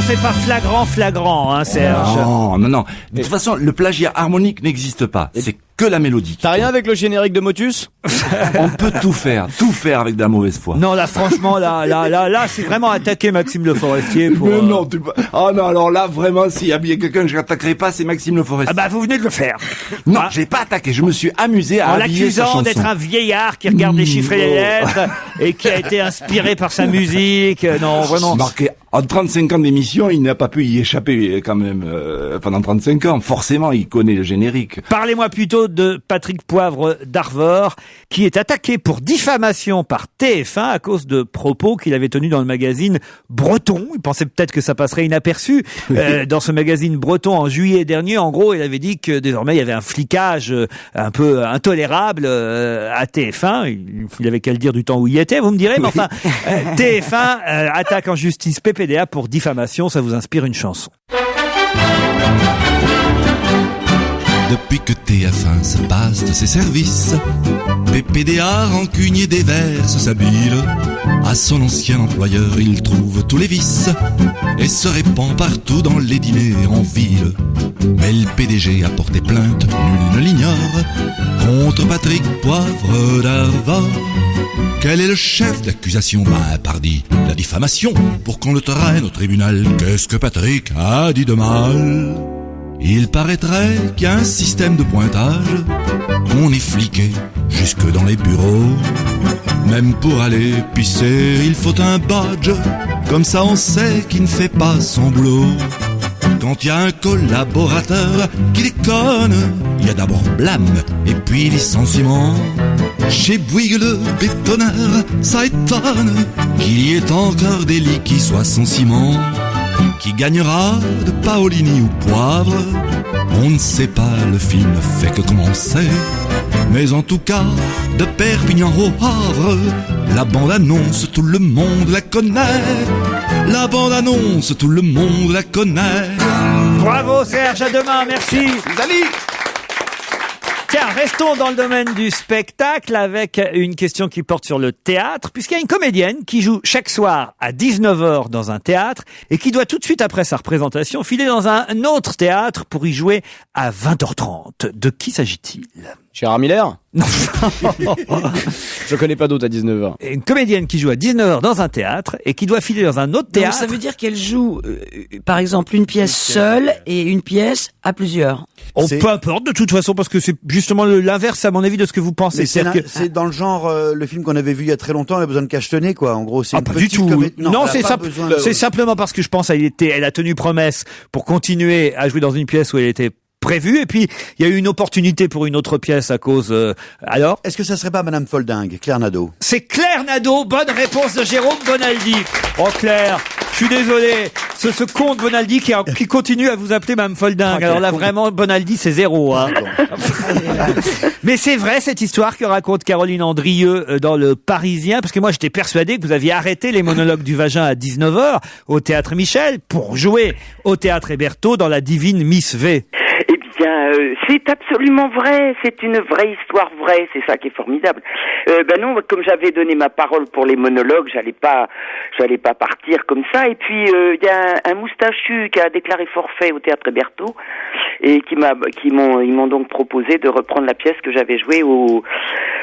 C'est pas flagrant, hein, Serge. Non. De toute façon, le plagiat harmonique n'existe pas. C'est que la mélodie. T'as rien avec le générique de Motus? On peut tout faire avec de la mauvaise foi. Non, là, franchement, là, c'est vraiment attaquer Maxime Le Forestier pour... Mais non, non, alors là, vraiment, s'il y a bien quelqu'un que je n'attaquerai pas, c'est Maxime Le Forestier. Ah bah, vous venez de le faire. Non, j'ai pas attaqué, je me suis amusé à habiller sa chanson. En l'accusant d'être un vieillard qui regarde les chiffres et les lettres et qui a été inspiré par sa musique. Non, vraiment. Marqué en 35 ans d'émission, il n'a pas pu y échapper quand même pendant 35 ans. Forcément, il connaît le générique. Parlez-moi plutôt de Patrick Poivre d'Arvor, qui est attaqué pour diffamation par TF1 à cause de propos qu'il avait tenus dans le magazine Breton. Il pensait peut-être que ça passerait inaperçu. Dans ce magazine Breton, en juillet dernier, en gros, il avait dit que désormais, il y avait un flicage un peu intolérable à TF1. Il avait qu'à le dire du temps où il était, vous me direz. Mais enfin, TF1 attaque en justice PPDA pour diffamation. Ça vous inspire une chanson. Depuis que TF1 se passe de ses services, PPDA rancunier déverse sa bile. À son ancien employeur, il trouve tous les vices et se répand partout dans les dîners en ville. Mais le PDG a porté plainte, nul ne l'ignore, contre Patrick Poivre d'Arvor. Quel est le chef d'accusation? Pardi, la diffamation, pour qu'on le traîne au tribunal. Qu'est-ce que Patrick a dit de mal? Il paraîtrait qu'il y a un système de pointage, qu'on est fliqué jusque dans les bureaux. Même pour aller pisser, il faut un badge, comme ça on sait qu'il ne fait pas son boulot. Quand il y a un collaborateur qui déconne, il y a d'abord blâme et puis licenciement. Chez Bouygues le bétonneur, ça étonne qu'il y ait encore des lits qui soient sans ciment. Qui gagnera de Paolini ou Poivre? On ne sait pas, le film ne fait que commencer. Mais en tout cas, de Perpignan au Havre, la bande-annonce, tout le monde la connaît. La bande-annonce, tout le monde la connaît. Bravo Serge, à demain, merci. Salut. Tiens, restons dans le domaine du spectacle avec une question qui porte sur le théâtre, puisqu'il y a une comédienne qui joue chaque soir à 19h dans un théâtre et qui doit tout de suite après sa représentation filer dans un autre théâtre pour y jouer à 20h30. De qui s'agit-il ? Gérard Miller? Non. Je connais pas d'autres à 19h. Une comédienne qui joue à 19h dans un théâtre et qui doit filer dans un autre théâtre. Donc ça veut dire qu'elle joue, par exemple, une pièce seule et une pièce à plusieurs. Oh, peu importe de toute façon, parce que c'est justement l'inverse à mon avis de ce que vous pensez. C'est dans le genre le film qu'on avait vu il y a très longtemps, elle a besoin de cachetonner quoi. En gros, c'est pas du tout. Non, c'est simplement parce que je pense elle a tenu promesse pour continuer à jouer dans une pièce où elle était prévu, et puis il y a eu une opportunité pour une autre pièce à cause alors. Est-ce que ça serait pas Madame Folding, Claire Nadeau? C'est Claire Nadeau, bonne réponse de Jérôme Bonaldi. Oh Claire, je suis désolé, ce con de Bonaldi qui continue à vous appeler Madame Folding. Alors là vraiment Bonaldi c'est 0 hein. Mais c'est vrai cette histoire que raconte Caroline Andrieux dans Le Parisien, parce que moi j'étais persuadé que vous aviez arrêté les monologues du vagin à 19h au Théâtre Michel pour jouer au Théâtre Hébertot dans La Divine Miss V. C'est absolument vrai, c'est une vraie histoire vraie, c'est ça qui est formidable. Non, comme j'avais donné ma parole pour les monologues, j'allais pas partir comme ça. Et puis il y a un moustachu qui a déclaré forfait au Théâtre Hébertot et ils m'ont donc proposé de reprendre la pièce que j'avais jouée au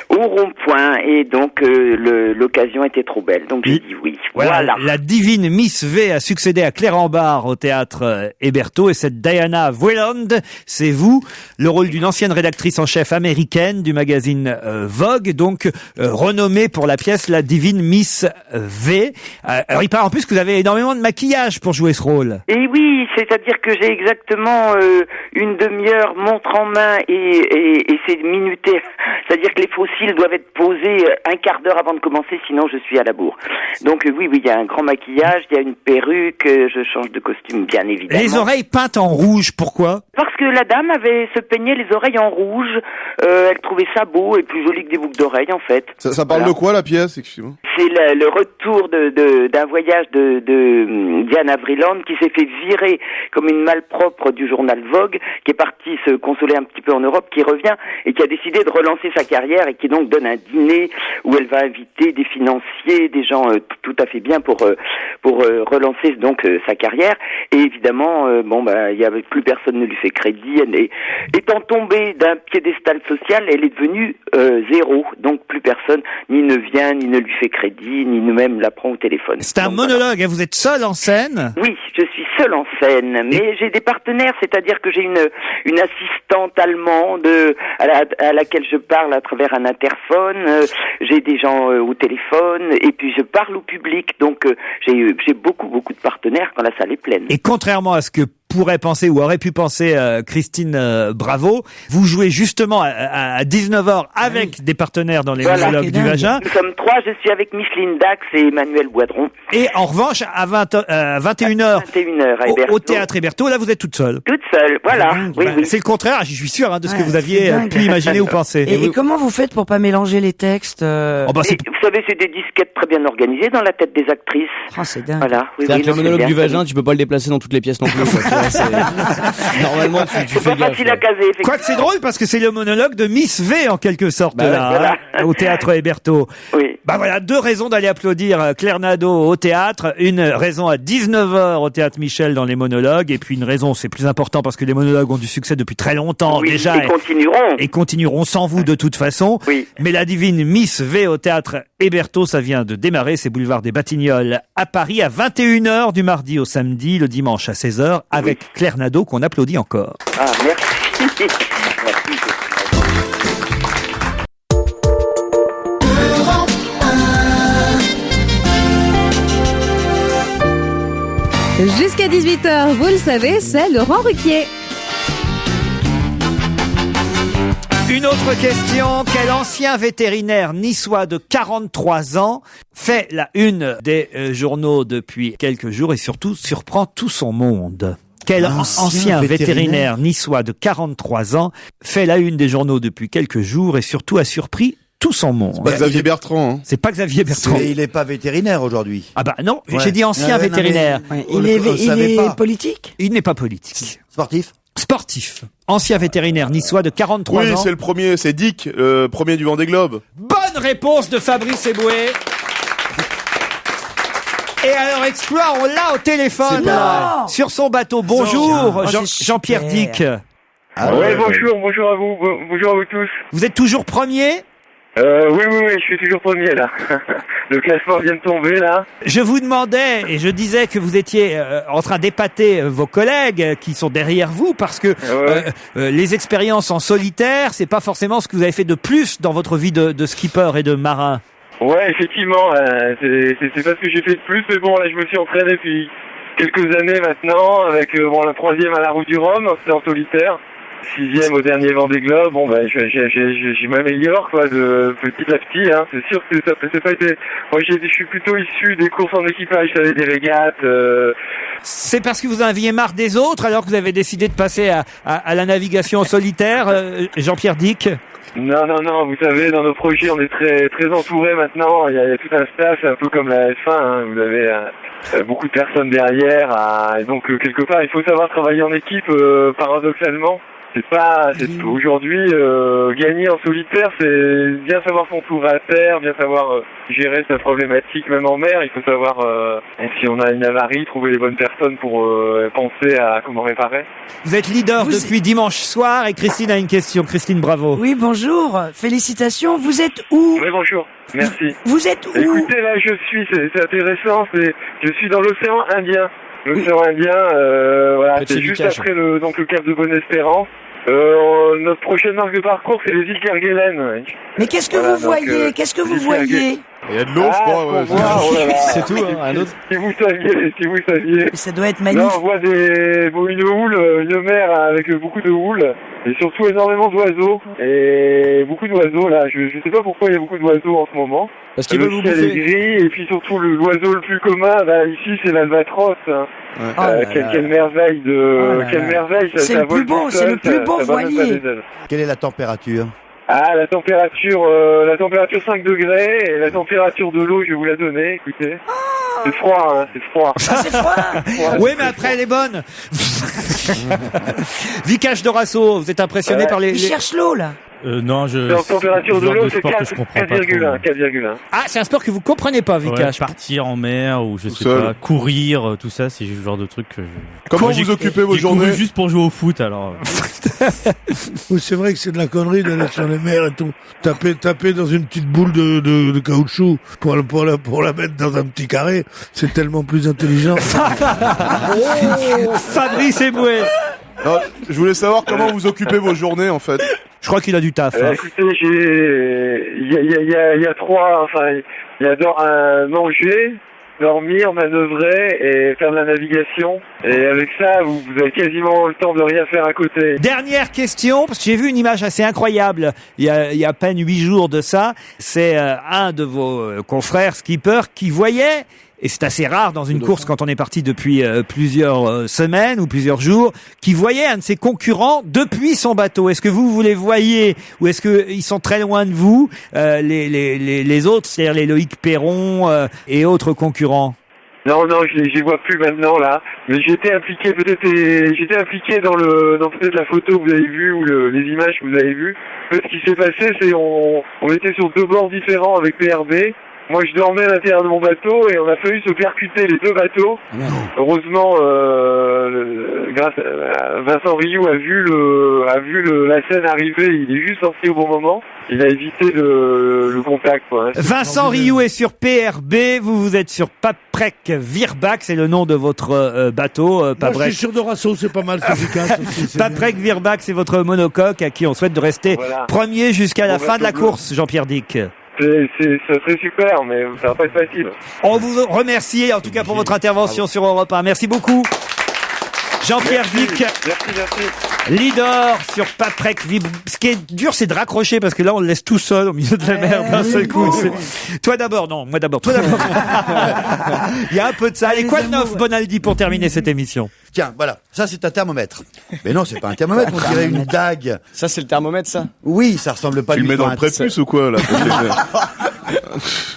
Rond-Point, et donc l'occasion était trop belle, donc j'ai dit oui. Voilà. La Divine Miss V a succédé à Claire Ambard au Théâtre Hébertot, et cette Diana Vreeland, c'est vous, le rôle d'une ancienne rédactrice en chef américaine du magazine Vogue, donc renommée pour la pièce La Divine Miss V. Alors il paraît en plus que vous avez énormément de maquillage pour jouer ce rôle. Et oui, c'est-à-dire que j'ai exactement une demi-heure montre en main et c'est minuté. C'est-à-dire que les fossiles doivent être posés un quart d'heure avant de commencer, sinon je suis à la bourre. Donc oui, il y a un grand maquillage, il y a une perruque, je change de costume bien évidemment. Les oreilles peintes en rouge, pourquoi? Parce que la dame se peignait les oreilles en rouge, elle trouvait ça beau et plus joli que des boucles d'oreilles en fait. Ça parle de quoi la pièce, excusez-moi? C'est le retour d'un voyage de Diana Vreeland qui s'est fait virer comme une malpropre du journal Vogue, qui est partie se consoler un petit peu en Europe, qui revient et qui a décidé de relancer sa carrière et qui donc donne un dîner où elle va inviter des financiers, des gens tout à fait bien pour relancer donc sa carrière. Et évidemment, il y avait plus personne ne lui fait crédit. Étant tombée d'un piédestal social, elle est devenue zéro. Donc plus personne ni ne vient, ni ne lui fait crédit, ni même la prend au téléphone. C'est un monologue, vous êtes seul en scène? Oui, je suis seul en scène, mais j'ai des partenaires, c'est-à-dire que j'ai une assistante allemande à laquelle je parle à travers un interphone, j'ai des gens au téléphone, et puis je parle au public, donc j'ai beaucoup de partenaires quand la salle est pleine. Et contrairement à ce que pourrait penser ou aurait pu penser Christine Bravo, vous jouez justement à 19h avec des partenaires dans les monologues du vagin. Nous sommes 3, je suis avec Micheline Dax et Emmanuel Boidron. Et en revanche, à 21h au Théâtre Hébertot, là vous êtes toute seule. Toute seule, voilà. Oui. C'est le contraire, je suis sûr de ce que vous aviez pu imaginer ou penser. Et comment vous faites pour pas mélanger les textes vous savez, c'est des disquettes très bien organisées dans la tête des actrices. Oh, c'est dingue. Voilà. C'est-à-dire que le monologue du vagin, tu peux pas le déplacer dans toutes les pièces non plus. Normalement, tu fais gaffe. Facile à caser, quoique c'est drôle parce que c'est le monologue de Miss V en quelque sorte au Théâtre Hébertot. Oui. Voilà, 2 raisons d'aller applaudir Claire Nadeau au théâtre. Une raison à 19h au Théâtre Michel dans les monologues, et puis une raison, c'est plus important parce que les monologues ont du succès depuis très longtemps déjà. Et continueront sans vous de toute façon. Oui. Mais La Divine Miss V au Théâtre Hébertot, ça vient de démarrer. C'est boulevard des Batignolles à Paris à 21h du mardi au samedi, le dimanche à 16h avec Claire Nadeau qu'on applaudit encore. Ah, merci. Merci. Jusqu'à 18h, vous le savez, c'est Laurent Ruquier. Une autre question. Quel ancien vétérinaire niçois de 43 ans fait la une des journaux depuis quelques jours et surtout surprend tout son monde? Quel ancien vétérinaire niçois de 43 ans fait la une des journaux depuis quelques jours et surtout a surpris tout son monde? C'est pas Xavier Bertrand. C'est pas Xavier Bertrand. Il est pas vétérinaire aujourd'hui. Ah non, j'ai dit ancien vétérinaire. Il est politique? Il n'est pas politique. Sportif. Ancien vétérinaire niçois de 43 ans. Oui, c'est le premier, c'est Dick, premier du Vendée Globe. Bonne réponse de Fabrice Eboué. Et alors, Exploit, on l'a au téléphone, sur son bateau. Bonjour, Jean-Pierre Dick. Ouais, bonjour à vous, bonjour à vous tous. Vous êtes toujours premier ? Oui, je suis toujours premier là. Le classement vient de tomber là. Je vous demandais et je disais que vous étiez en train d'épater vos collègues qui sont derrière vous parce que les expériences en solitaire, c'est pas forcément ce que vous avez fait de plus dans votre vie de skipper et de marin. Ouais, effectivement, c'est pas ce que j'ai fait de plus, mais bon là je me suis entraîné depuis quelques années maintenant avec la 3e à la Route du Rhum, c'est en solitaire. 6e au dernier Vendée Globe, je m'améliore quoi de petit à petit. Hein. C'est sûr que ça n'a pas été. Moi, je suis plutôt issu des courses en équipage, des régates. C'est parce que vous en aviez marre des autres, alors que vous avez décidé de passer à la navigation en solitaire, Jean-Pierre Dick. Non, vous savez, dans nos projets, on est très très entourés maintenant. Il y a tout un staff, c'est un peu comme la F1. Hein. Vous avez beaucoup de personnes derrière, et donc quelque part, il faut savoir travailler en équipe, paradoxalement. Aujourd'hui, gagner en solitaire, c'est bien savoir s'entourer à terre, bien savoir gérer sa problématique, même en mer. Il faut savoir, si on a une avarie, trouver les bonnes personnes pour penser à comment réparer. Vous êtes leader depuis dimanche soir et Christine a une question. Christine, bravo. Oui, bonjour. Félicitations. Vous êtes où? Oui, bonjour. Merci. Vous êtes où? Écoutez, là, c'est intéressant. Je suis dans l'océan Indien. L'océan Indien, c'est juste après le cap de Bonne-Espérance. Notre prochaine marque de parcours, c'est les îles Kerguelen. Mais qu'est-ce que vous voyez? Qu'est-ce que vous voyez? Il y a de l'eau, je crois. C'est tout, un autre. Si vous saviez. Ça doit être magnifique. Là, on voit une mer avec beaucoup de houle, et surtout énormément d'oiseaux. Et beaucoup d'oiseaux, là. Je sais pas pourquoi il y a beaucoup d'oiseaux en ce moment. Parce qu'ils veulent vous bouffer. Le ciel est gris, et puis surtout l'oiseau le plus commun, ici, c'est l'albatros. Ouais. Quelle merveille quelle merveille, c'est le plus beau, c'est le plus beau voilier. Quelle est la température? La température 5 degrés, et la température de l'eau, je vais vous la donner, écoutez. C'est froid, hein, c'est froid. C'est froid. Oui, mais après, elle est bonne. Vicage Dorasso, vous êtes impressionné par les... Il cherche l'eau, là. Non, la température de l'eau, c'est 4,1. Ah, c'est un sport que vous comprenez pas, Vicage. Partir en mer ou je sais pas, courir, tout ça, c'est le genre de truc que Comment vous occupez vos journées? J'ai juste pour jouer au foot, alors. Oui, c'est vrai que c'est de la connerie d'aller sur les mers et tout. Taper dans une petite boule de caoutchouc pour la mettre dans un petit carré, c'est tellement plus intelligent. Fabrice Eboué. Non, je voulais savoir comment vous occupez vos journées, en fait. Je crois qu'il a du taf. Écoutez, il y a trois, il y a manger, dormir, manœuvrer et faire de la navigation. Et avec ça, vous avez quasiment le temps de rien faire à côté. Dernière question, parce que j'ai vu une image assez incroyable il y a à peine 8 jours de ça. C'est un de vos confrères skippers qui voyait, et c'est assez rare dans une course quand on est parti depuis plusieurs semaines ou plusieurs jours, qui voyait un de ses concurrents depuis son bateau. Est-ce que vous les voyez ou est-ce que ils sont très loin de vous, les autres, c'est-à-dire les Loïc Perron et autres concurrents? Non, je les vois plus maintenant là. Mais j'étais impliqué dans peut-être la photo que vous avez vue ou les images que vous avez vues. Ce qui s'est passé, c'est on était sur deux bords différents avec PRB. Moi, je dormais à l'intérieur de mon bateau et on a failli se percuter les deux bateaux. Heureusement, grâce à Vincent Rioux a vu la scène arriver. Il est juste sorti au bon moment. Il a évité le contact, quoi. Vincent Rioux est sur PRB. Vous êtes sur Paprec Virbac. C'est le nom de votre bateau. Moi, je suis sur Dorasso. C'est pas mal, c'est efficace. Paprec Virbac, c'est votre monocoque à qui on souhaite de rester premier jusqu'à la fin de la course, Jean-Pierre Dick. Ça serait super, mais ça va pas être facile. On vous remercie, en tout cas, pour votre intervention sur Europe 1. Merci beaucoup. Jean-Pierre Dick. Merci. Leader sur Paprec Vib. Ce qui est dur, c'est de raccrocher parce que là, on le laisse tout seul au milieu de la mer d'un seul coup. Toi d'abord. Toi d'abord. Il y a un peu de ça. Et quoi de neuf, Bonaldi, pour terminer cette émission? Tiens, voilà. Ça, c'est un thermomètre. Mais non, c'est pas un thermomètre. On dirait une dague. Ça, c'est le thermomètre, ça? Oui, ça ressemble pas du tout. Tu le mets dans le prépuce ou quoi, là?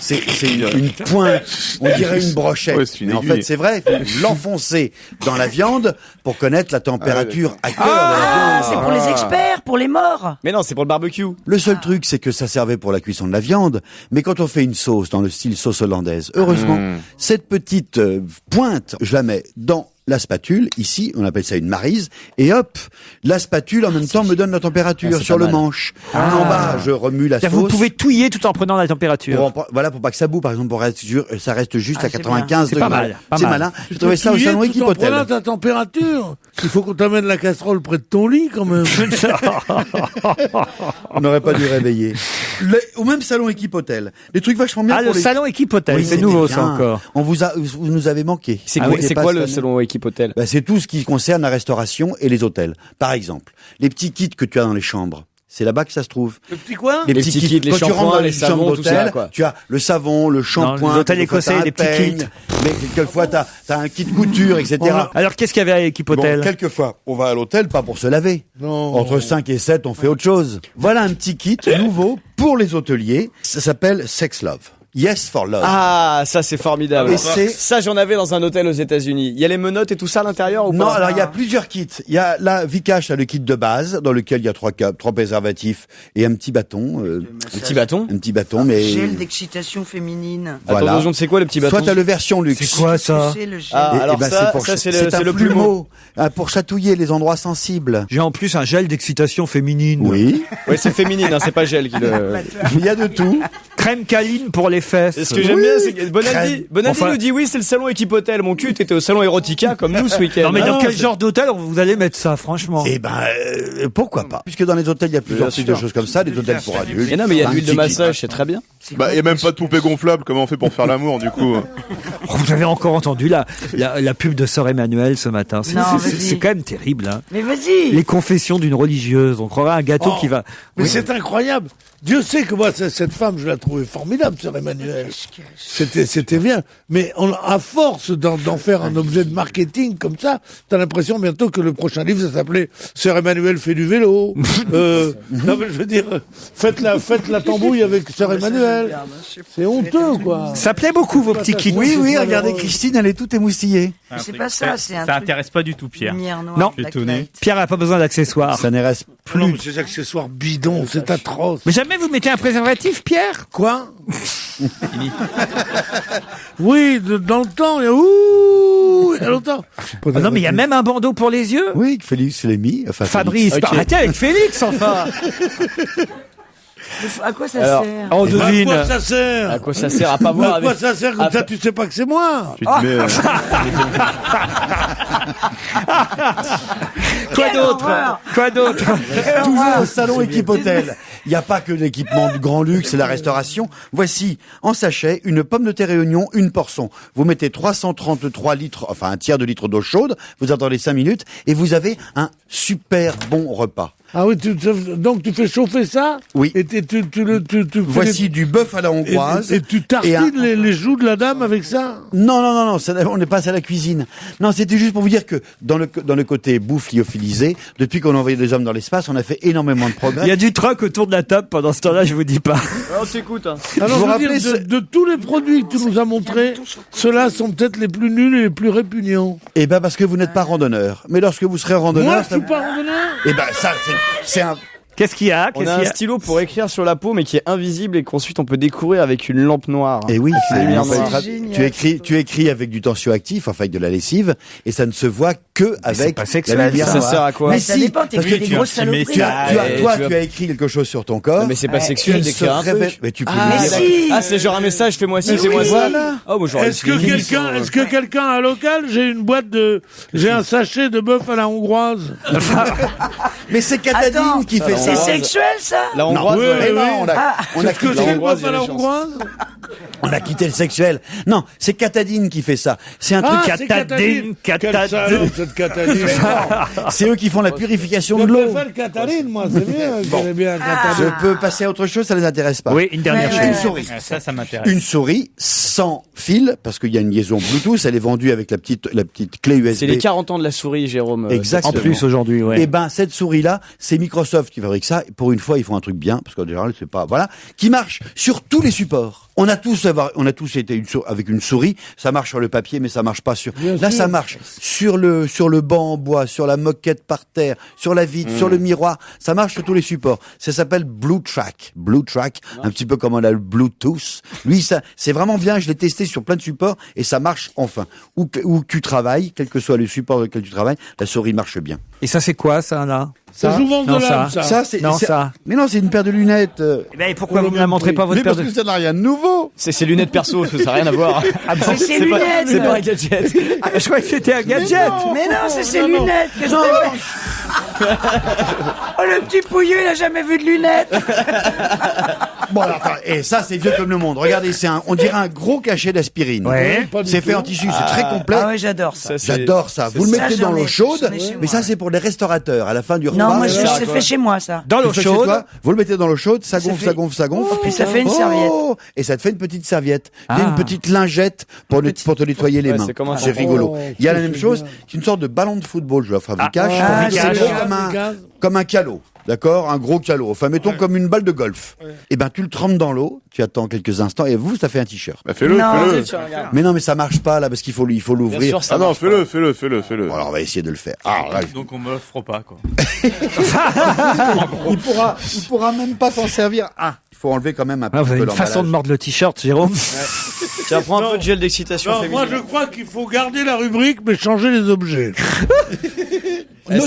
C'est une pointe. On dirait une brochette. Ouais, mais en fait, c'est vrai. Il faut l'enfoncer dans la viande pour connaître la température à cœur de la viande. C'est pour les experts, pour les morts. Mais non, c'est pour le barbecue. Le seul truc, c'est que ça servait pour la cuisson de la viande. Mais quand on fait une sauce dans le style sauce hollandaise, heureusement, cette petite pointe, je la mets dans la spatule, ici, on appelle ça une maryse, et hop, la spatule en même temps me donne la température sur le manche. En bas, je remue la sauce. Vous pouvez touiller tout en prenant la température. Voilà, pour pas que ça boue, par exemple, ça reste juste à 95 degrés. C'est pas mal. C'est malin. Je trouvais ça au salon Equipotel. En prenant ta température. Il faut qu'on t'amène la casserole près de ton lit, quand même. On n'aurait pas dû réveiller. Au même salon Equipotel. Des trucs vachement bien. Ah, le salon Equipotel. Oui, c'est nouveau, ça encore. Vous nous avez manqué. C'est quoi le salon Equipotel? C'est tout ce qui concerne la restauration et les hôtels. Par exemple, les petits kits que tu as dans les chambres. C'est là-bas que ça se trouve. Le petit quoi? Les petits kits, les shampoings, les savons, tout ça, quoi. Tu as le savon, le shampoing. Les hôtels écossais, les petits kits. Mais quelquefois, t'as un kit couture, etc. Alors, qu'est-ce qu'il y avait à Equipotel? Quelquefois, on va à l'hôtel, pas pour se laver. Non. Entre 5 et 7, on fait autre chose. Voilà un petit kit nouveau pour les hôteliers. Ça s'appelle Sex Love. Yes for Love. Ah, ça c'est formidable. Et ça j'en avais dans un hôtel aux États-Unis. Il y a les menottes et tout ça à l'intérieur ou pas? Non, alors il y a plusieurs kits. Il y a la Vikash, le kit de base dans lequel il y a 3 préservatifs et un petit bâton. Un petit bâton, mais gel d'excitation féminine. Voilà. Attends, c'est quoi le petit bâton? Soit t'as le version luxe. C'est quoi ça? C'est le gel. Alors ça c'est le plumeau. Pour chatouiller les endroits sensibles. J'ai en plus un gel d'excitation féminine. Oui. Ouais, c'est féminine, hein, c'est pas gel qui le. Il y a de tout. Crème câline pour les fesses. Et ce que j'aime bien, c'est que Bonaldi nous dit oui, c'est le salon Equipotel. Mon cul, t'étais au salon Erotica comme nous ce week-end. Non, mais dans quel genre d'hôtel vous allez mettre ça, franchement? Eh ben, pourquoi pas? Puisque dans les hôtels, il y a plusieurs types de choses comme ça, des hôtels pour adultes. Et non, mais il y a de l'huile de massage, c'est très bien. Bah, il y a même pas de poupée gonflable. Comment on fait pour faire l'amour, du coup? Vous avez encore entendu la pub de Sœur Emmanuel ce matin. C'est quand même terrible, hein. Mais vas-y. Les confessions d'une religieuse. On croirait un gâteau qui va. Mais c'est incroyable. Dieu sait que moi, cette femme, je la trouvais formidable, Sœur Emmanuel. C'était bien. Mais à force d'en faire un objet de marketing comme ça, t'as l'impression bientôt que le prochain livre, ça s'appelait Sœur Emmanuel fait du vélo. Non, mais je veux dire, faites la tambouille avec Sœur Emmanuel. C'est honteux, quoi. Ça plaît beaucoup, vos petits kits. Oui, regardez, Christine, elle est toute émoustillée. C'est pas ça, c'est un Ça truc. intéresse pas du tout, Pierre. Non, étonné. Pierre n'a pas besoin d'accessoires. Ça ne reste plus. Non, mais ces accessoires bidons, c'est atroce. Mais jamais vous mettez un préservatif, Pierre? Quoi? Oui, dans le temps, il y a longtemps. Ah non, mais il y a même un bandeau pour les yeux. Oui, Félix l'a mis. Enfin, Fabrice, arrêtez avec Félix, enfin. À quoi ça Alors, sert? On devine. À quoi ça sert? À quoi ça sert à pas voir À quoi avec. ça sert comme ça, tu sais pas que c'est moi? Tu te mets, Quoi d'autre? Toujours au salon Equipotel. Il n'y a pas que l'équipement du grand luxe et la restauration. Voici, en sachet, une pomme de terre et oignon, une portion. Vous mettez 333 litres, enfin un tiers de litre d'eau chaude, vous attendez 5 minutes, et vous avez un super bon repas. Ah oui, donc tu fais chauffer ça? Oui. Et tu Voici du bœuf à la hongroise. Et tu tartines les joues de la dame avec ça? Non, on n'est pas à la cuisine. Non, c'était juste pour vous dire que dans le côté bouffe lyophilisé, depuis qu'on a envoyé des hommes dans l'espace, on a fait énormément de progrès. Il y a du troc autour de la table pendant ce temps-là, je vous dis pas. On t'écoute. Hein. Alors, vous je veux rappelez dire, de tous les produits que tu nous as montrés, ceux-là sont peut-être les plus nuls et les plus répugnants. Eh ben, parce que vous n'êtes pas randonneur. Mais lorsque vous serez randonneur... Moi, je suis pas randonneur? Eh ben, ça, c'est un... Qu'est-ce qu'il y a? On a un stylo pour écrire sur la peau, mais qui est invisible et qu'ensuite on peut découvrir avec une lampe noire. Et oui, c'est tu écris avec du tensioactif, enfin avec de la lessive, et ça ne se voit que avec pas sexuel, la lumière ça noire. sert à quoi? Mais Ça si, dépend, parce que t'écris des grosses saloperies. tu as écrit quelque chose sur ton corps. Non, mais c'est pas sexuel il d'écrire se un révèle- truc. Mais tu peux Mais le dire. si. Ah, c'est genre un message, fais-moi ci, Mais fais-moi oui, ça. voilà. Oh, bon, j'aurais Est-ce que quelqu'un à local, j'ai un sachet de bœuf à la hongroise? Mais c'est Katadine Attends, qui fait c'est ça. sexuel, ça? La hongroise, oui, ouais. Mais non, on a Est-ce que quitté c'est le hongroise, bœuf à la il y a des chances. hongroise? On a quitté le sexuel. Non, c'est Katadine qui fait ça. C'est un truc. C'est Katadine. Quelle salope, cette Katadine. C'est eux qui font la purification de Je l'eau. préfère le Katadine, moi, c'est bien. J'aimais bien Katadine. Je peux passer à autre chose, ça les intéresse pas. Oui, une dernière Ouais, chose. Une souris. Ça m'intéresse. Une souris sans fil, parce qu'il y a une liaison Bluetooth, elle est vendue avec la petite clé USB. C'est les 40 ans de la souris, Jérôme. Exactement. En plus aujourd'hui, ouais. Et ben cette souris-là, c'est Microsoft qui fabrique conneries que ça. Pour une fois, ils font un truc bien, parce qu'en général, c'est pas, voilà, qui marche sur tous les supports. On a tous été avec une souris. Ça marche sur le papier, mais ça marche pas sur. Là, ça marche sur le banc en bois, sur la moquette par terre, sur la vitre, sur le miroir. Ça marche sur tous les supports. Ça s'appelle Bluetrack. Bluetrack, un petit peu comme on a le Bluetooth. Lui, ça, c'est vraiment bien. Je l'ai testé sur plein de supports et ça marche enfin. Où tu travailles, quel que soit le support dans lequel tu travailles, la souris marche bien. Et ça, c'est quoi, ça, là? Ça joue vendre de l'âme, ça. Ça. Mais non, c'est une paire de lunettes. Et pourquoi vous ne la montrez pas, votre paire de lunettes? Parce que ça n'a rien de nouveau. C'est lunettes perso, ça n'a rien à voir. Ah bon, c'est lunettes. C'est pas un gadget. Je croyais que c'était un gadget. Mais non, c'est ses lunettes. Oh, le petit pouilleux, il a jamais vu de lunettes. Bon, alors, attends, et ça, c'est vieux comme le monde. Regardez, on dirait un gros cachet d'aspirine. Ouais. C'est fait en tissu, c'est très complet. Ah ouais, j'adore ça. J'adore ça. Vous le mettez dans l'eau chaude, mais ça, c'est pour les restaurateurs. À la fin du repas. Non, moi, je l'ai fait chez moi, ça. Dans l'eau chaude. Vous le mettez dans l'eau chaude, ça gonfle, ça gonfle, ça gonfle. Puis ça fait une serviette. Et ça te fait une petite serviette. Une petite lingette pour te nettoyer les mains. C'est rigolo. Il y a la même chose, c'est une sorte de ballon de football, je l'offre à Vikash. C'est gros comme un calot. D'accord, un gros calot. Enfin, mettons comme une balle de golf. Et ben, tu le trempes dans l'eau, tu attends quelques instants, et ça fait un t-shirt. Bah, fais-le. Mais non, mais ça marche pas, là, parce qu'il faut l'ouvrir. Ah non, fais-le. Bon, alors, on va essayer de le faire. Ah, là, Donc on me l'offre pas, quoi. il pourra même pas s'en servir. Ah, il faut enlever quand même un peu Vous avez une façon de mordre le t-shirt, Jérôme. Tiens, prends un peu de gel d'excitation féminine. Moi, je crois qu'il faut garder la rubrique, mais changer les objets.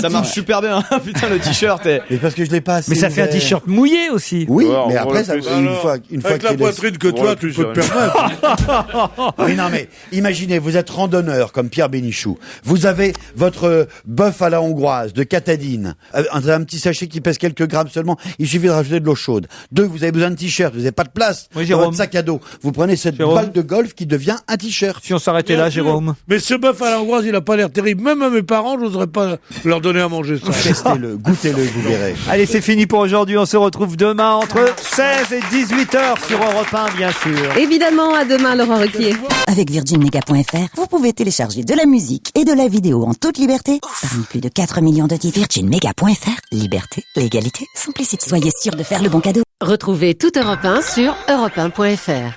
Ça marche super bien, putain, le t-shirt. Mais parce que je l'ai pas assez. Mais ça fait un t-shirt mouillé aussi. Oui, Ouais, mais on après, voit une fois Avec la poitrine que toi, tu peux te permettre. Oui, non, mais imaginez, vous êtes randonneur comme Pierre Bénichou. Vous avez votre bœuf à la hongroise de Catadine, un petit sachet qui pèse quelques grammes seulement. Il suffit de rajouter de l'eau chaude. 2, vous avez besoin de t-shirt. Vous n'avez pas de place dans votre sac à dos. Vous prenez cette balle de golf qui devient un t-shirt. Si on s'arrêtait là, Jérôme. Mais ce bœuf à la hongroise, il a pas l'air terrible. Même à mes parents, j'oserais pas leur donner à manger ça. Testez-le, goûtez-le, vous verrez. Allez, c'est fini pour aujourd'hui. On se retrouve demain entre 16 et 18h sur Europe 1, bien sûr. Évidemment, à demain, Laurent Ruquier. Avec virginmedia.fr, vous pouvez télécharger de la musique et de la vidéo en toute liberté parmi plus de 4 millions de titres. virginmedia.fr, liberté, légalité, simplicité. Soyez sûr de faire le bon cadeau. Retrouvez toute Europe 1 sur europe1.fr.